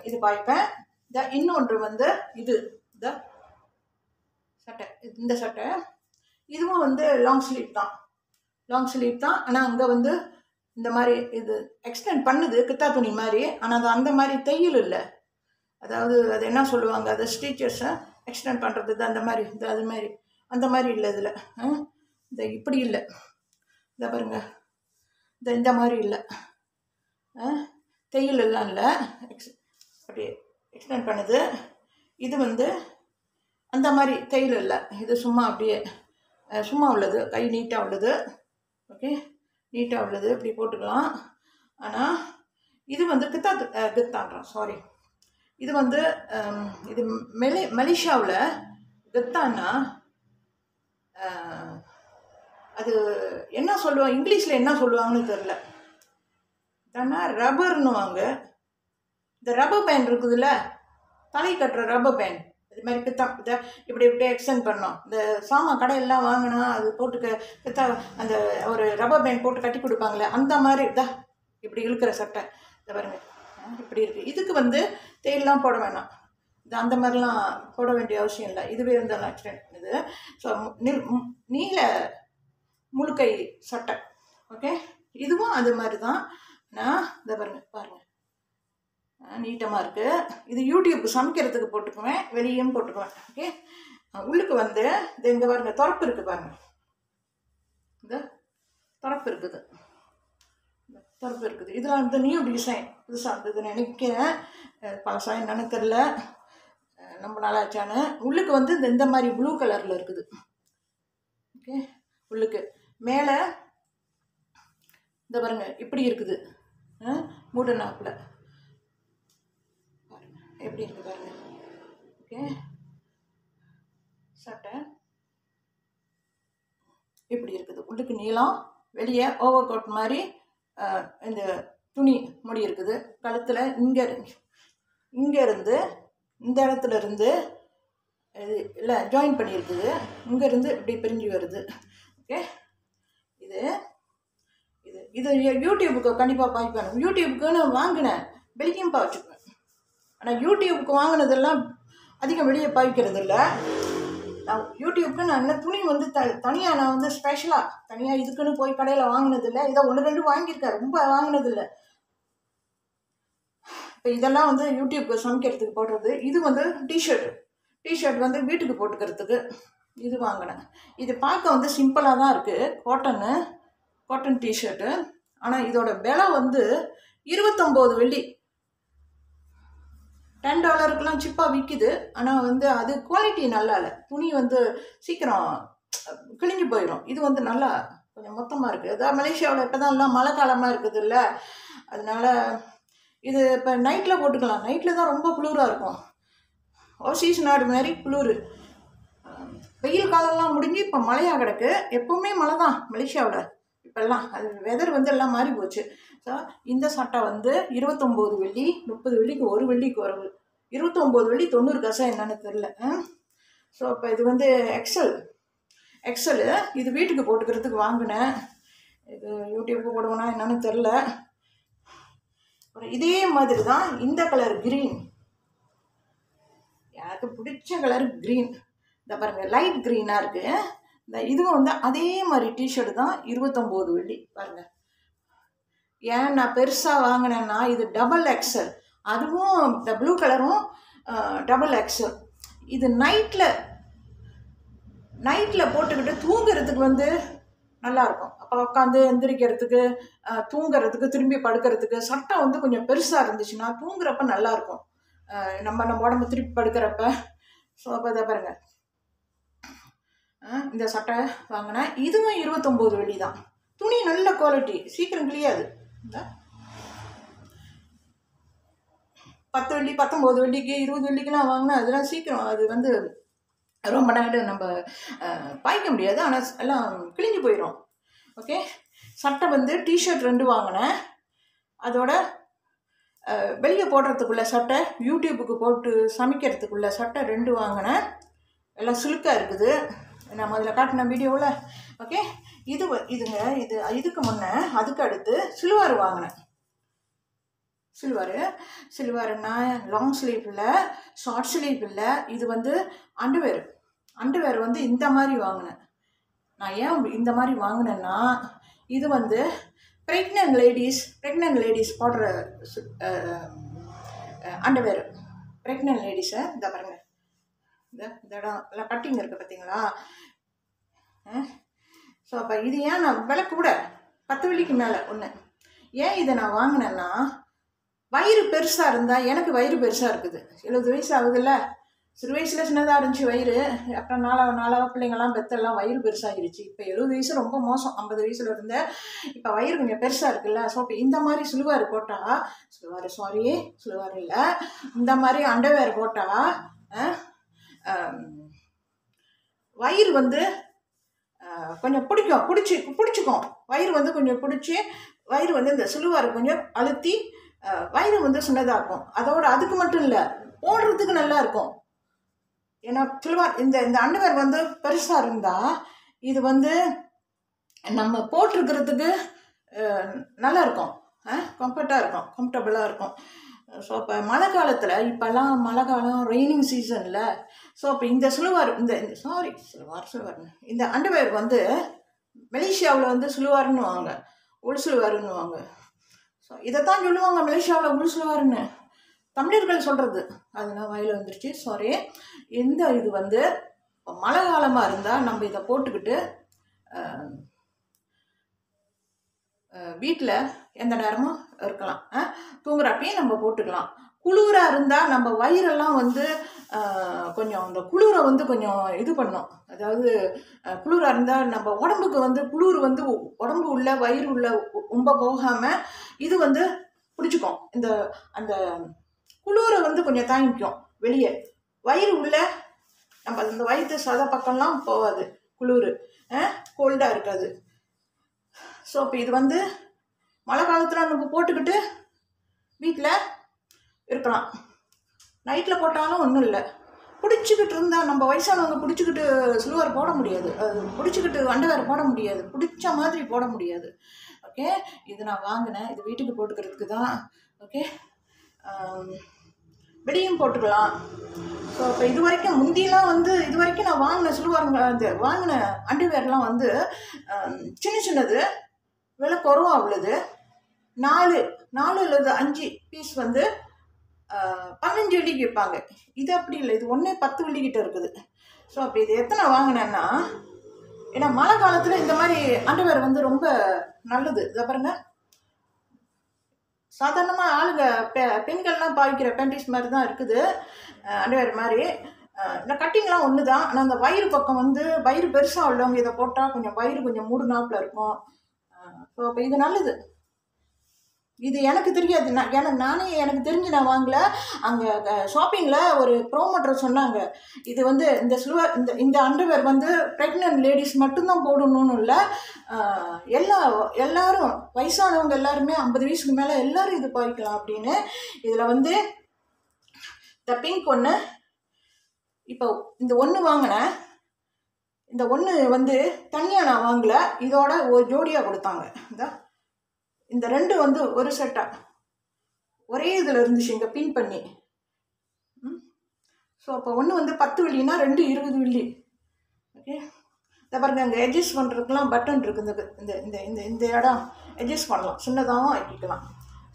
இது பாய்ப்பேன். இன்னொன்று வந்து இந்த சட்டை இதுவும் வந்து லாங் ஸ்லீவ் தான். ஆனால் அங்கே வந்து இந்த மாதிரி இது எக்ஸ்டெண்ட் பண்ணுது, கித்தா துணி மாதிரி. ஆனால் அது அந்த மாதிரி தையல் இல்லை. அதாவது அது என்ன சொல்லுவாங்க, அது ஸ்டிச்சஸை எக்ஸ்டெண்ட் பண்ணுறது அந்த மாதிரி, அந்த மாதிரி இல்லை. இதில் இந்த இப்படி இல்லை, இதை பாருங்க, இந்த மாதிரி இல்லை, தையல் எல்லாம் இல்லை, அப்படியே எக்ஸ்டெண்ட் பண்ணுது. இது வந்து அந்த மாதிரி தையல் இல்லை, இது சும்மா உள்ளது, கை நீட்டாக உள்ளது. ஓகே, நீட்டாக உள்ளது, இப்படி போட்டுக்கலாம். ஆனால் இது வந்து கித்தான்றான், சாரி, இது வந்து இது மலேசியாவில் கித்தான்னா அது என்ன சொல்லுவாங்க, இங்கிலீஷில் என்ன சொல்லுவாங்கன்னு தெரில. தானே ரப்பர்னுவாங்க. இந்த ரப்பர் பேண்ட் இருக்குதுல்ல, தலை கட்டுற ரப்பர் பேண்ட், இது மாதிரி இதை இப்படி எக்ஸ்டெண்ட் பண்ணோம். இந்த சாமான் கடையெல்லாம் வாங்கினா அது போட்டு அந்த ஒரு ரப்பர் பேண்ட் போட்டு கட்டி கொடுப்பாங்களே, அந்த மாதிரி இப்படி இழுக்கிற சட்டை. இதை பாருங்க, இப்படி இருக்குது. இதுக்கு வந்து தேயிலாம் போட வேணாம், அந்த மாதிரிலாம் போட வேண்டிய அவசியம் இல்லை. இதுவே இருந்தாலும் எக்ஸ்டெண்ட் இது. ஸோ நீல முழுக்கை சட்டை. ஓகே, இதுவும் அது மாதிரி தான். நான் இதை பாருங்கள் நீட்டமாக இருக்குது. இது யூடியூப் சமைக்கிறதுக்கு போட்டுக்குவேன், வெளியும் போட்டுக்குவேன். ஓகே, உள்ளுக்கு வந்து இது இங்கே பாருங்க, திறப்பு இருக்குது பாருங்கள், இந்த திறப்பு இருக்குது. இதில் வந்து நியூ டிசைன் புதுசாக இருந்தது நினைக்கிறேன், பழசாக என்னன்னு தெரில, ரொம்ப நாளாச்சானு. உள்ளுக்கு வந்து இந்த மாதிரி ப்ளூ கலரில் இருக்குது. ஓகே, உள்ளுக்கு மேலே இந்த பாருங்க இப்படி இருக்குது, மூடு நாப்பில் பாருங்க எப்படி இருக்குது பாருங்க. ஓகே, சட்டை இப்படி இருக்குது, உள்ளுக்கு நீளம், வெளியே ஓவர் கோட் மாதிரி இந்த துணி முடி இருக்குது. கழுத்தில் இங்கேருந்து இந்த இடத்துல இருந்து இது இல்லை ஜாயின் பண்ணியிருக்குது, இங்கேருந்து இப்படி பிரிஞ்சு வருது. ஓகே, இது யூடியூபுக்கு கண்டிப்பாக பாய்ப்பேன். யூடியூபுக்குன்னு வாங்கினேன், வெளியும் பாய்ச்சிக்குவேன். ஆனால் யூடியூபுக்கு வாங்கினதெல்லாம் அதிகம் வெளியே பாய்க்கிறது இல்லை. நான் யூடியூப்க்கு நான் என்ன துணி வந்து தனியாக நான் வந்து ஸ்பெஷலாக தனியாக இதுக்குன்னு போய் கடையில் வாங்கினதில்லை. இதை 1-2 வாங்கியிருக்கேன், ரொம்ப வாங்கினதில்லை. இப்போ இதெல்லாம் வந்து யூடியூப்க்கு சமைக்கிறதுக்கு போடுறது. இது வந்து டிஷர்ட் வந்து வீட்டுக்கு போட்டுக்கிறதுக்கு இது வாங்கினேன். இது பார்க்க வந்து சிம்பிளாக தான் இருக்குது, காட்டன் டிஷர்ட்டு. ஆனால் இதோட விலை வந்து 29 வெள்ளி. $10க்குலாம் சிப்பாக விற்கிது. ஆனால் வந்து அது குவாலிட்டி நல்லா இல்லை, துணி வந்து சீக்கிரம் கிழிஞ்சு போயிடும். இது வந்து நல்லா கொஞ்சம் மொத்தமாக இருக்குது. அதான் மலேசியாவில் இப்போ தான் எல்லாம் மழை காலமாக இருக்குது இல்லை, அதனால் இது இப்போ நைட்டில் போட்டுக்கலாம். நைட்டில் தான் ரொம்ப குளிராக இருக்கும். ஓவர்சீஸ் நாடு மாதிரி குளிர். வெயில் காலம்லாம் முடிஞ்சு இப்போ மழையாக கிடக்கு. எப்போவுமே மழை தான் மலேசியாவில் இப்போல்லாம். அது வெதர் வந்து எல்லாம் மாறி போச்சு. ஸோ இந்த சட்டை வந்து 29 வெள்ளி. 30 வெள்ளிக்கு 1 வெள்ளி குறைவு. 29 வெள்ளி 90 காசா என்னன்னு தெரில. ஸோ இப்போ இது வந்து எக்ஸலு. இது வீட்டுக்கு போட்டுக்கிறதுக்கு வாங்கினேன். இது யூடியூப்புக்கு போடுவேன்னா என்னன்னு தெரில. இதே மாதிரி தான் இந்த கலர் க்ரீன், எனக்கு பிடிச்ச கலர் க்ரீன். இந்த பாருங்கள், லைட் க்ரீனாக இருக்குது. இந்த இதுவும் வந்து அதே மாதிரி டிஷர்ட் தான், 29 வெள்ளி. பாருங்கள், ஏன் நான் பெருசாக வாங்கினேன்னா இது டபுள் எக்ஸல். அதுவும் இந்த ப்ளூ கலரும் டபுள் எக்ஸல். இது நைட்டில் போட்டுக்கிட்டு தூங்குறதுக்கு வந்து நல்லாயிருக்கும். அப்போ உட்காந்து எந்திரிக்கிறதுக்கு, தூங்குறதுக்கு, திரும்பி படுக்கிறதுக்கு சட்டை வந்து கொஞ்சம் பெருசாக இருந்துச்சுன்னா தூங்குறப்ப நல்லாயிருக்கும், நம்ம உடம்பு திருப்பி படுக்கிறப்ப. ஸோ அப்போ இதை பாருங்கள், இந்த சட்டை வாங்கினேன். இதுவும் 29 வெள்ளி தான். துணி நல்ல குவாலிட்டி, சீக்கிரம் கிளியாது. இந்த 10 வெள்ளி 19 வெள்ளிக்கு 20 வெள்ளிக்கெலாம் வாங்கினா அதெல்லாம் சீக்கிரம் அது வந்து ரொம்ப நேரம் நம்ம பாய்க்க முடியாது. ஆனால் எல்லாம் கிழிஞ்சு போயிடும். ஓகே, சட்டை வந்து டிஷர்ட் 2 வாங்கினேன். அதோட வெளியே போடுறதுக்குள்ள சட்டை, யூடியூப்புக்கு போட்டு சமைக்கிறதுக்குள்ள சட்டை 2 வாங்கினேன். எல்லாம் சிலுக்காக இருக்குது, நான் முதல்ல காட்டின வீடியோவில். ஓகே, இதுக்கு முன்னே அதுக்கு அடுத்து சில்வார் வாங்கினேன். சில்வாருன்னா லாங் ஸ்லீவ் இல்லை, ஷார்ட் ஸ்லீவ் இல்லை. இது வந்து அண்டர்வேர் வந்து இந்த மாதிரி வாங்கினேன். நான் ஏன் இந்த மாதிரி வாங்கினேன்னா, இது வந்து ப்ரெக்னென்ட் லேடிஸ் போடுற அண்டர்வேர். ப்ரெக்னென்ட் லேடிஸை இந்த பாருங்கள், இந்த இடம் எல்லாம் கட்டிங் இருக்குது பார்த்தீங்களா. ஸோ அப்போ இது ஏன் நான் விலை கூட 10 வெள்ளிக்கு மேலே ஒன்று. ஏன் இதை நான் வாங்கினேன்னா, வயிறு பெருசாக இருந்தால், எனக்கு வயிறு பெருசாக இருக்குது, 70 வயசு ஆகுதுல்ல. சிறு வயசில் சின்னதாக இருந்துச்சு வயிறு, அப்புறம் நாளாக பிள்ளைங்கள்லாம் பெத்தெல்லாம் வயிறு பெருசாகிருச்சு. இப்போ 70 வயசு ரொம்ப மோசம். 50 வயசில் இருந்த இப்போ வயிறு கொஞ்சம் பெருசாக இருக்குல்ல. ஸோ இப்போ இந்த மாதிரி சிலுவார் போட்டால், சிலுவார் இல்லை, இந்த மாதிரி அண்டர்வேர் போட்டால் வயிறு வந்து கொஞ்சம் பிடிச்சிக்கும். வயிறு வந்து கொஞ்சம் பிடிச்சி, வயிறு வந்து இந்த சிலுவார் கொஞ்சம் அழுத்தி வயிறு வந்து சின்னதாக இருக்கும். அதுக்கு மட்டும் இல்லை, போடுறதுக்கு நல்லா இருக்கும். ஏன்னா சில்வார் இந்த அண்டர்வேர் வந்து பெருசாக இருந்தால் இது வந்து நம்ம போட்டிருக்கிறதுக்கு நல்லா இருக்கும், கம்ஃபர்டபுளாக இருக்கும். ஸோ இப்போ மழை காலத்தில், இப்போல்லாம் மழை காலம், ரெய்னிங் சீசனில், ஸோ இப்போ இந்த சிலுவார் இந்த அண்டர்வேர் வந்து மலேசியாவில் வந்து சிலுவார்னு வாங்க, உள் சிலுவாருன்னு வாங்க. ஸோ இதைத்தான் சொல்லுவாங்க மலேசியாவில் உள் சிலுவாருன்னு, தமிழர்கள் சொல்கிறது. அதெல்லாம் வாயில் வந்துருச்சு, சாரி. இது வந்து மழை காலமாக இருந்தால் நம்ம இதை போட்டுக்கிட்டு வீட்டில் எந்த நேரமும் இருக்கலாம், தூங்குறப்பையும் நம்ம போட்டுக்கலாம். குளிராக இருந்தால் நம்ம வயிறெல்லாம் வந்து கொஞ்சம் அந்த குளிரை வந்து கொஞ்சம் இது பண்ணும். அதாவது குளிராக இருந்தால் நம்ம உடம்புக்கு வந்து குளிர் வந்து உடம்பு உள்ள வயிறு உள்ள ரொம்ப போகாமல் இது வந்து பிடிச்சிக்கும். அந்த குளிரை வந்து கொஞ்சம் தாங்கிக்கும். வெளியே வயிறு உள்ள நம்ம அந்த வயிற்று சத பக்கம்லாம் போகாது, குளிர் கோல்டாக இருக்காது. ஸோ இப்போ இது வந்து மழை காலத்தில் நம்ம போட்டுக்கிட்டு வீட்டில் இருக்கலாம். நைட்டில் போட்டாலும் ஒன்றும் இல்லை. பிடிச்சிக்கிட்டு இருந்தால் நம்ம வயசானவங்க பிடிச்சிக்கிட்டு சிலுவார் போட முடியாது, அது பிடிச்சிக்கிட்டு அண்டர்வேர் போட முடியாது, பிடிச்ச மாதிரி போட முடியாது. ஓகே. இது நான் வாங்கினேன், இது வீட்டுக்கு போட்டுக்கிறதுக்கு தான். ஓகே, வெளியும் போட்டுக்கலாம். ஸோ இப்போ இது வரைக்கும் முந்தியெலாம் வந்து இது வரைக்கும் நான் வாங்கின சில்வருங்க அது வாங்கின அண்டர்வேர்லாம் வந்து சின்ன சின்னது, விலை குறவாக உள்ளது. 4 அல்லது 5 பீஸ் வந்து 15 வெள்ளிக்கு விற்பாங்க. இது அப்படி இல்லை, இது ஒன்றே 10 வெள்ளிக்கிட்ட இருக்குது. ஸோ அப்போ இது எத்தனை வாங்கினேன்னா, ஏன்னா மழை காலத்தில் இந்த மாதிரி அண்டர்வேர் வந்து ரொம்ப நல்லது. இதை பாருங்க, சாதாரணமாக ஆளுங்க பெண்கள்லாம் பாவிக்கிற பேண்டிஸ் மாதிரி தான் இருக்குது அண்டர்வேர் மாதிரி. இந்த கட்டிங்லாம் ஒன்று தான். ஆனால் அந்த வயிறு பக்கம் வந்து வயிறு பெருசாக உள்ளவங்க இதை போட்டால் கொஞ்சம் வயிறு கொஞ்சம் மூடுனாப்பில் இருக்கும். ஸோ அப்போ இது நல்லது. இது எனக்கு தெரியாது, எனக்கு தெரிஞ்சு நான் வாங்கல. அங்கே ஷாப்பிங்கில் ஒரு ப்ரோமோட்டர் சொன்னாங்க, இது வந்து இந்த சில்வர் இந்த அண்டர்வேர் வந்து ப்ரெக்னென்ட் லேடிஸ் மட்டும்தான் போடணும்னு இல்லை, எல்லாரும் வயசானவங்க எல்லாருமே 50 வயசுக்கு மேலே எல்லாரும் இது பாய்க்கலாம் அப்படின்னு. இதில் வந்து இந்த பிங்க் ஒன்று, இப்போ இந்த ஒன்று வாங்கினேன். இந்த ஒன்று வந்து தனியாக நான் வாங்கலை, இதோட ஒரு ஜோடியாக கொடுத்தாங்க. இந்த 2 வந்து ஒரு செட்டாக ஒரே இதில் இருந்துச்சு இங்கே பின் பண்ணி. ஸோ அப்போ ஒன்று வந்து 10 வெள்ளினா 2 20 வெள்ளி. ஓகே, இதை பாருங்க, அங்கே அட்ஜஸ்ட் பண்ணுறதுக்குலாம் பட்டன் இருக்குது. இந்த இந்த இந்த இந்த இடம் அட்ஜஸ்ட் பண்ணலாம், சின்னதாகவும் ஆக்கிக்கலாம்.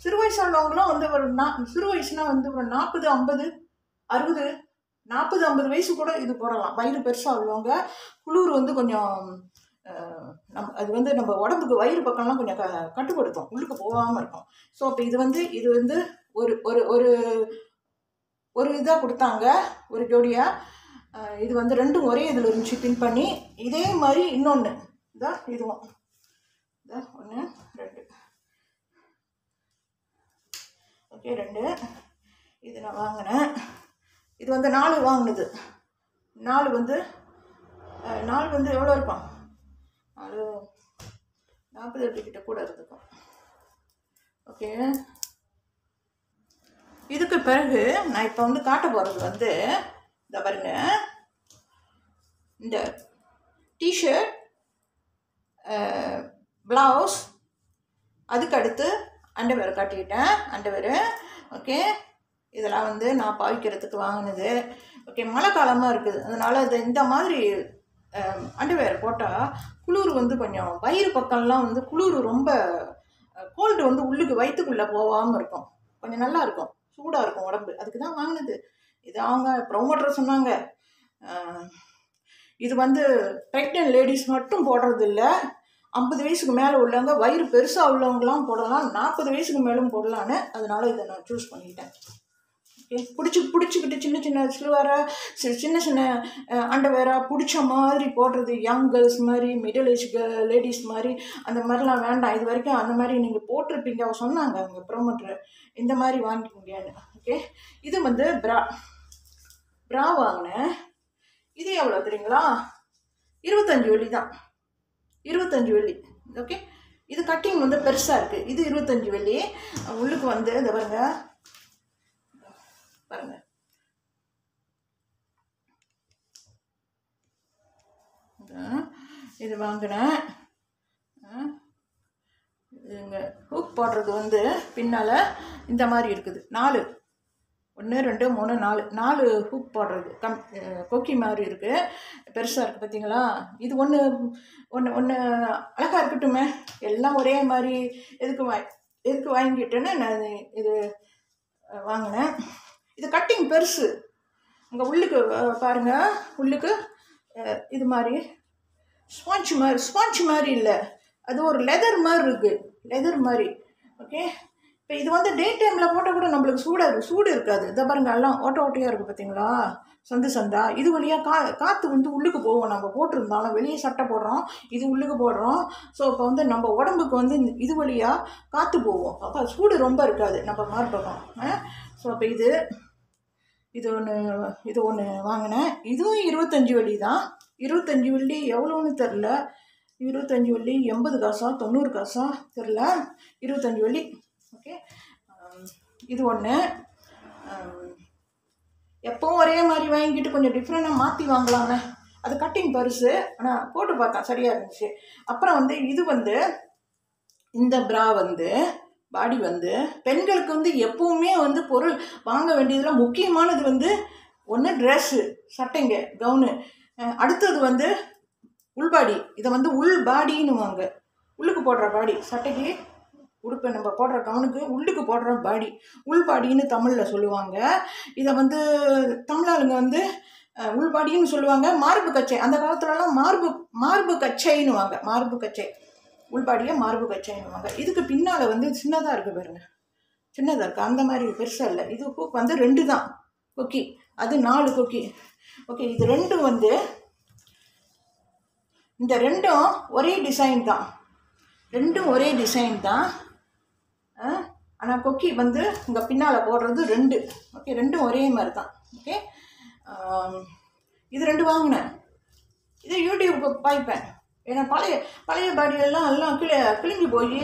சிறு வயசானவங்களும் வந்து ஒரு சிறு வயசுனா வந்து ஒரு 40 50 60 40 50 வயசு கூட இது போடலாம். வயிறு பெருசாக உள்ளவங்க, குளிர் வந்து கொஞ்சம் அது வந்து நம்ம உடம்புக்கு வயிறு பக்கம்லாம் கொஞ்சம் கட்டுப்படுத்தும், உள்ளுக்கு போகாமல் இருக்கும். ஸோ அப்போ இது வந்து ஒரு ஒரு ஒரு ஒரு இதாக கொடுத்தாங்க, ஒரு ஜோடியாக. இது வந்து 2 ஒரே இதில் இருந்துச்சு பின் பண்ணி. இதே மாதிரி இன்னொன்று இதுவும் 1 2 ஓகே 2. இது நான் வாங்கினேன். இது வந்து 4 வாங்கினது. 4 வந்து எவ்வளோ இருக்கும், 48 கிட்ட கூட இருந்துக்கும். ஓகே, இதுக்கு பிறகு நான் இப்போ வந்து காட்ட போகிறது வந்து இந்த பாருங்க, இந்த டிஷர்ட், ப்ளவுஸ், அதுக்கு அடுத்து அண்டர்வேர் காட்டிக்கிட்டேன். அண்டர்வேரு ஓகே, இதெல்லாம் வந்து நான் பாவிக்கிறதுக்கு வாங்கினது. ஓகே, மழை காலமாக இருக்குது, அதனால் இந்த மாதிரி அண்டர்வேர் போட்டால் குளிர் வந்து கொஞ்சம் வயிறு பக்கம்லாம் வந்து குளிர் ரொம்ப கோல்டு வந்து உள்ளுக்கு வயிற்றுக்குள்ளே போகாமல் இருக்கும், கொஞ்சம் நல்லா இருக்கும், சூடாக இருக்கும் உடம்பு. அதுக்கு தான் வாங்கினது. இது அவங்க ப்ரோமோட்டர் சொன்னாங்க, இது வந்து ப்ரெக்னென்ட் லேடிஸ் மட்டும் போடுறது இல்லை, 50 வயசுக்கு மேலே உள்ளவங்க, வயிறு பெருசாக உள்ளவங்களாம் போடலாம், 40 வயசுக்கு மேலும் போடலான்னு. அதனால இதை நான் சூஸ் பண்ணிக்கிட்டேன். ஓகே, பிடிச்சிக்கிட்டு சின்ன சின்ன சில்வராக சின்ன அண்டர்வேராக பிடிச்ச மாதிரி போடுறது, யங் கேர்ள்ஸ் மாதிரி, மிடில் ஏஜ் லேடிஸ் மாதிரி, அந்த மாதிரிலாம் வேண்டாம். இது வரைக்கும் அந்த மாதிரி நீங்கள் போட்டிருப்பீங்க சொன்னாங்க அவங்க ப்ரோமோட்டர், இந்த மாதிரி வாங்கிக்கோங்கன்னு. ஓகே, இது வந்து ப்ரா வாங்கினேன். இது எவ்வளோ தெரியுங்களா, 25 வெள்ளி தான், 25 வெள்ளி. ஓகே, இது கட்டிங் வந்து பெருசாக இருக்குது, இது 25 வெள்ளி. உள்ளுக்கு வந்து இந்த பாருங்க, இது வாங்கினேன். இதுங்க ஹூக் போடுறது வந்து பின்னால் இந்த மாதிரி இருக்குது. 4 1 2 3 4 ஹூக் போடுறது கொக்கி மாதிரி இருக்குது, பெருசாக இருக்குது பார்த்தீங்களா. இது ஒன்று அழகாக இருக்கட்டுமே, எல்லாம் ஒரே மாதிரி எதுக்கு வாங்கிட்டேன்னு நான் இது வாங்கினேன். இது கட்டிங் பெருசு. இங்கே உள்ளுக்கு பாருங்கள், உள்ளுக்கு இது மாதிரி ஸ்பாஞ்ச் மாதிரி இல்லை, அது ஒரு லெதர் மாதிரி இருக்குது, லெதர் மாதிரி. ஓகே, இப்போ இது வந்து டே டைமில் போட்டால் கூட நம்மளுக்கு சூடு இருக்காது. இதை பாருங்கள், எல்லாம் ஓட்டையாக இருக்குது பார்த்தீங்களா, சந்தா. இது வழியாக காற்று வந்து உள்ளுக்கு போவோம். நம்ம போட்டிருந்தாலும் வெளியே சட்டை போடுறோம், இது உள்ளுக்கு போடுறோம். ஸோ இப்போ வந்து நம்ம உடம்புக்கு வந்து இது வழியாக காற்று போவோம், அப்போ சூடு ரொம்ப இருக்காது நம்ம மார்பகம். ஸோ அப்போ இது ஒன்று வாங்கினேன். இதுவும் 25 வெள்ளி தான். 25 வெள்ளி எவ்வளோன்னு தெரில, 25 வெள்ளி 80 காசா 90 காசா தெரில, 25 வெள்ளி. ஓகே, இது ஒன்று. எப்போவும் ஒரே மாதிரி வாங்கிட்டு கொஞ்சம் டிஃப்ரெண்டாக மாற்றி வாங்கலாமே. அது கட்டிங் பெருசு, ஆனால் போட்டு பார்த்தேன் சரியாக இருந்துச்சு. அப்புறம் வந்து இது வந்து இந்த ப்ரா வந்து பாடி வந்து பெண்களுக்கு வந்து எப்பவுமே வந்து பொருள் வாங்க வேண்டியதுல முக்கியமானது வந்து ஒன்று ட்ரெஸ்ஸு, சட்டைங்க, கவுனு. அடுத்தது வந்து உள்பாடி. இதை வந்து உள் பாடின்னுவாங்க. உள்ளுக்கு போடுற பாடி, சட்டைக்கு உடுப்பை நம்ம போடுற கவுனுக்கு உள்ளுக்கு போடுற பாடி உள்பாடின்னு தமிழில் சொல்லுவாங்க. இதை வந்து தமிழாளுங்க வந்து உள்பாடின்னு சொல்லுவாங்க. மார்பு கச்சை, அந்த காலத்துலலாம் மார்பு கச்சைன்னுவாங்க. மார்பு கச்சை, உள்பாடியை மார்பு கச்சைன்னுவாங்க. இதுக்கு பின்னால் வந்து சின்னதாக இருக்குது பாருங்க, சின்னதாக இருக்குது, அந்த மாதிரி பெருசாக இல்லை. இது ஹூக் வந்து 2 தான் கொக்கி, அது 4 கொக்கி. ஓகே, இது 2 வந்து இந்த 2ம் ஒரே டிசைன் தான், 2ம் ஒரே டிசைன் தான். ஆனால் கொக்கி வந்து இங்கே பின்னால் போடுறது 2. ஓகே, 2ம் ஒரே மாதிரி தான். ஓகே, இது 2 வாங்கினேன். இது யூடியூப் பார்ப்பேன். ஏன்னா பழைய பாடியெல்லாம் கிழிஞ்சு போய்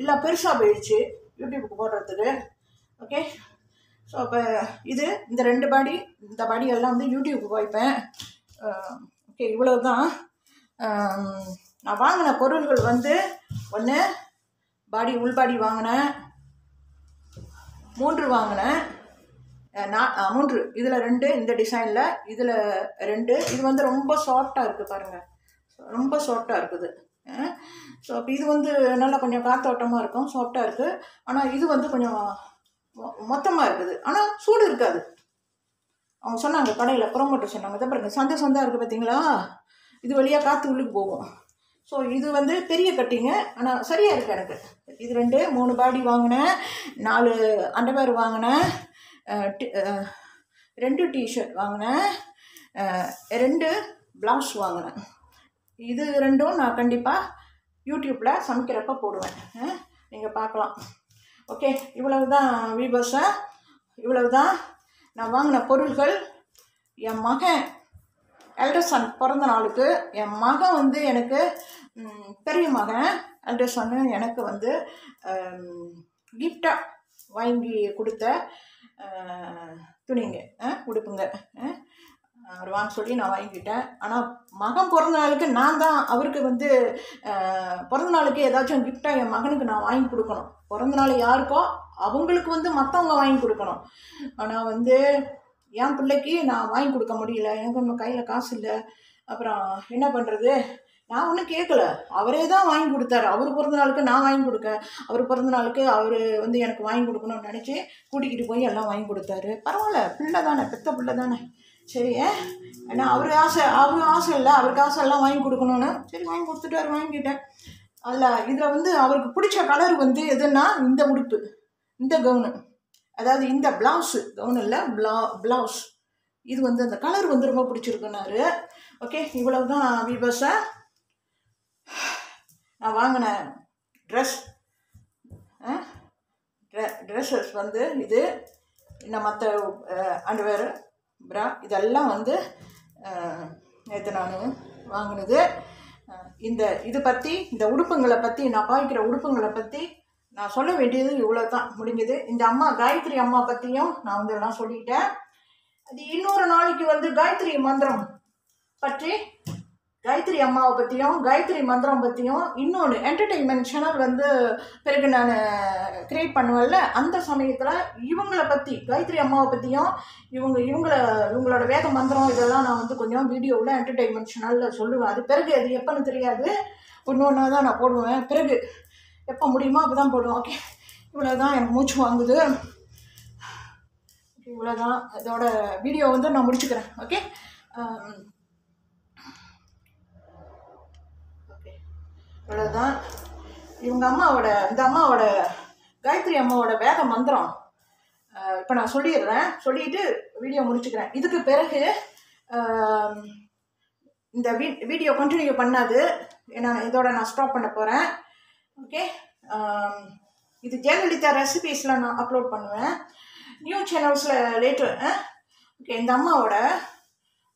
எல்லாம் பெருசாக போயிடுச்சு யூடியூப்புக்கு போடுறதுக்கு. ஓகே, ஸோ அப்போ இந்த 2 பாடி, இந்த பாடியெல்லாம் வந்து யூடியூப்புக்கு பார்ப்பேன். ஓகே, இவ்வளவு தான். நான் வாங்கின பொருள்கள் வந்து ஒன்று பாடி, உள்பாடி வாங்கினேன், 3 வாங்கினேன், 3, இதில் 2, இந்த டிசைனில் இதில் 2. இது வந்து ரொம்ப சாஃப்டாக இருக்குது பாருங்கள், ரொம்ப சாஃப்டாக இருக்குது. ஸோ அப்போ இது வந்து நல்லா கொஞ்சம் காத்தோட்டமாக இருக்கும், சாஃப்டாக இருக்குது. ஆனால் இது வந்து கொஞ்சம் மொத்தமாக இருக்குது, ஆனால் சூடு இருக்காது. அவங்க சொன்னாங்க கடையில் ப்ரோமோட்டர் சொன்னாங்க, இதை பாருங்க சந்தாக இருக்குது பார்த்தீங்களா, இது வழியாக காற்று உள்ளுக்கு போகும். ஸோ இது வந்து பெரிய கட்டிங்க, ஆனால் சரியாக இருக்குது எனக்கு. இது 2, 3 பாடி வாங்கினேன், 4 அண்டர்வேர் வாங்கினேன், 2 டிஷர்ட் வாங்கினேன், 2 ப்ளவுஸ் வாங்கினேன். இது 2ம் நான் கண்டிப்பாக யூடியூப்பில் சமைக்கிறப்ப போடுவேன், நீங்கள் பார்க்கலாம். ஓகே, இவ்வளவு தான் வீவர்ஸை, இவ்வளவு தான் நான் வாங்கின பொருள்கள். என் மகன் எல்டர் சன் பிறந்த நாளுக்கு என் மகன் வந்து எனக்கு, பெரிய மகன் எல்டர் சன்னு எனக்கு வந்து கிஃப்டாக வாங்கி கொடுத்த துணிங்க, உடுப்புங்க. அவர் வாங்க சொல்லி நான் வாங்கிக்கிட்டேன். ஆனால் மகன் பிறந்த நாளுக்கு நான் தான் அவருக்கு வந்து பிறந்த நாளுக்கு ஏதாச்சும் கிஃப்டாக என் மகனுக்கு நான் வாங்கி கொடுக்கணும். பிறந்த நாள் யாருக்கோ அவங்களுக்கு வந்து மற்றவங்க வாங்கி கொடுக்கணும். ஆனால் வந்து என் பிள்ளைக்கு நான் வாங்கி கொடுக்க முடியல, எனக்கு ஒன்றும் கையில் காசு இல்லை. அப்புறம் என்ன பண்ணுறது, நான் ஒன்றும் கேட்கல, அவரே தான் வாங்கி கொடுத்தாரு. அவர் பிறந்த நாளுக்கு நான் வாங்கி கொடுக்க, அவர் பிறந்த நாளுக்கு அவர் வந்து எனக்கு வாங்கி கொடுக்கணும்னு நினச்சி கூட்டிக்கிட்டு போய் எல்லாம் வாங்கி கொடுத்தாரு. பரவாயில்ல, பிள்ளை தானே, பெத்த பிள்ளை தானே, சரி. ஏன்னா அவர் ஆசை இல்லை, அவருக்கு ஆசை எல்லாம் வாங்கி கொடுக்கணுன்னு, சரி வாங்கி கொடுத்துட்டாரு, வாங்கிக்கிட்டேன். இதில் வந்து அவருக்கு பிடிச்ச கலர் வந்து எதுன்னா இந்த உடுப்பு, இந்த கவுனு, அதாவது இந்த ப்ளவுஸு, கவுன் இல்லை ப்ளவுஸ், இது வந்து அந்த கலர் வந்து ரொம்ப பிடிச்சிருக்குன்னாரு. ஓகே, இவ்வளவு தான் வீவர்ஸை நான் வாங்கின ட்ரெஸ்ஸஸ் வந்து இது. இன்னும் மற்ற அண்டர்வேர், ப்ரா, இதெல்லாம் வந்து நேற்று நான் வாங்கினது. இது பற்றி, இந்த உடுப்புங்களை பற்றி, நான் பாய்க்கிற உடுப்புங்களை பற்றி நான் சொல்ல வேண்டியது இவ்வளோ தான், முடிஞ்சது. இந்த அம்மா காயத்ரி அம்மா பற்றியும் நான் வந்து எல்லாம் சொல்லிட்டேன். அது இன்னொரு நாளைக்கு வந்து காயத்ரி மந்திரம் பற்றி, காயத்ரி அம்மாவை பற்றியும் காயத்ரி மந்திரம் பற்றியும் இன்னொன்று என்டர்டெயின்மெண்ட் சேனல் வந்து பிறகு நான் கிரியேட் பண்ணுவேன்ல, அந்த சமயத்தில் இவங்களை பற்றி, காயத்ரி அம்மாவை பற்றியும் இவங்களோட வேத மந்திரம் இதெல்லாம் நான் வந்து கொஞ்சம் வீடியோவில் என்டர்டெயின்மெண்ட் சேனலில் சொல்லுவேன். அது பிறகு அது எப்போன்னு தெரியாது, ஒன்று தான் நான் போடுவேன். பிறகு எப்போ முடியுமோ அப்போ தான் போடுவோம். ஓகே, இவ்வளோதான், எனக்கு மூச்சு வாங்குது. ஓகே, இவ்வளோதான், இதோட வீடியோ வந்து நான் முடிச்சுக்கிறேன். ஓகே, ஓகே, இவ்வளோதான். இந்த அம்மாவோட காயத்ரி அம்மாவோட வேத மந்திரம் இப்போ நான் சொல்லிட்டு வீடியோ முடிச்சுக்கிறேன். இதுக்கு பிறகு இந்த வீடியோ கண்டினியூ பண்ணாது, ஏன்னா இதோட நான் ஸ்டாப் பண்ண போகிறேன். ஓகே, இது ஜெயலலிதா ரெசிபீஸில் நான் அப்லோட் பண்ணுவேன், நியூ சேனல்ஸில் லேட்டர். ஓகே, இந்த அம்மாவோட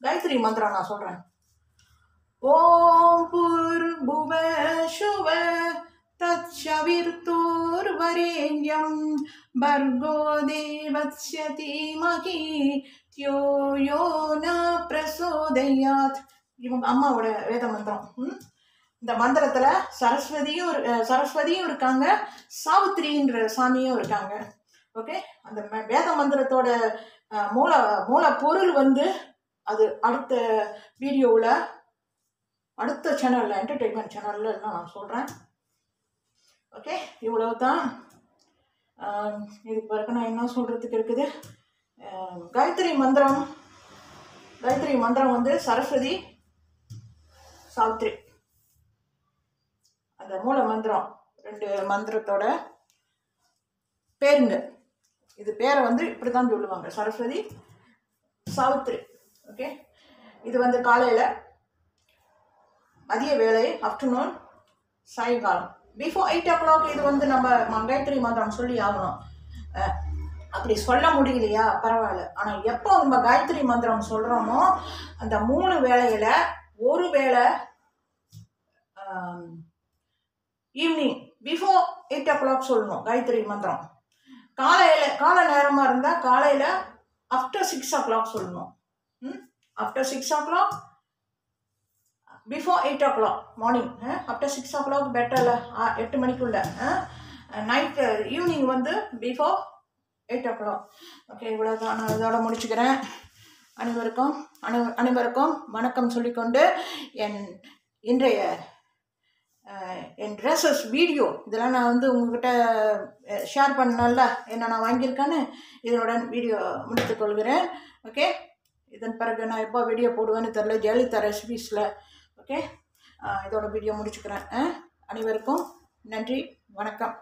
காயத்ரி மந்திரம் நான் சொல்கிறேன். ஓம் பூர்புவஸ்ஸுவ தத்சவிதுர்வரேண்யம் பர்கோ தேவஸ்ய தீமஹி த்யோ யோ ந பிரசோதயாத். இவங்க அம்மாவோட வேத மந்திரம். இந்த மந்திரத்தில் சரஸ்வதியும் இருக்காங்க, சாவித்திரின்ற சாமியும் இருக்காங்க. ஓகே, அந்த வேத மந்திரத்தோட மூல பொருள் வந்து அது அடுத்த வீடியோவில் அடுத்த சேனலில் என்டர்டெயின்மெண்ட் சேனலில் நான் சொல்கிறேன். ஓகே, இவ்வளவு தான். இது பிறகு நான் என்ன சொல்கிறதுக்கு இருக்குது. காயத்ரி மந்திரம் வந்து சரஸ்வதி, சாவித்ரி, அந்த மூல மந்திரம் 2 மந்திரத்தோட பேருங்க. இது பேரை வந்து இப்படி தான் சொல்லுவாங்க, சரஸ்வதி, சாவித்ரி. ஓகே, இது வந்து காலையில், மதிய வேலை, ஆஃப்டர்நூன், சாயங்காலம், பிஃபோர் 8 o'clock. இது வந்து நம்ம காயத்ரி மந்திரம் சொல்லி ஆகணும். அப்படி சொல்ல முடியலையா, பரவாயில்ல. ஆனால் எப்போ நம்ம காயத்ரி மந்திரம் சொல்கிறோமோ அந்த 3 வேளையில் ஒரு வேளை ஈவினிங் பிஃபோர் 8 o'clock சொல்லணும் காயத்ரி மந்திரம். கால நேரமாக இருந்தால் காலையில் ஆஃப்டர் 6 o'clock சொல்லணும். After 6 o'clock, before 8 o'clock morning. After 6 o'clock பெட்டரில் 8 மணிக்குள்ள. நைட்டு ஈவினிங் வந்து பிஃபோர் 8 o'clock. ஓகே, இவ்வளோ தான். நான் இதோட முடிச்சுக்கிறேன். அனைவருக்கும் வணக்கம் சொல்லிக்கொண்டு இன்றைய என் ட்ரெஸ்ஸஸ் வீடியோ இதெல்லாம் நான் வந்து உங்ககிட்ட ஷேர் பண்ணல, என்ன நான் வாங்கியிருக்கேன்னு இதனுடன் வீடியோ முடித்துக்கொள்கிறேன். ஓகே, இதன் பிறகு நான் எப்போ வீடியோ போடுவேன்னு தெரில, ஜெயலலிதா ரெசிபீஸில். ஓகே, இதோட வீடியோ முடிச்சுக்கிறேன். அனைவருக்கும் நன்றி, வணக்கம்.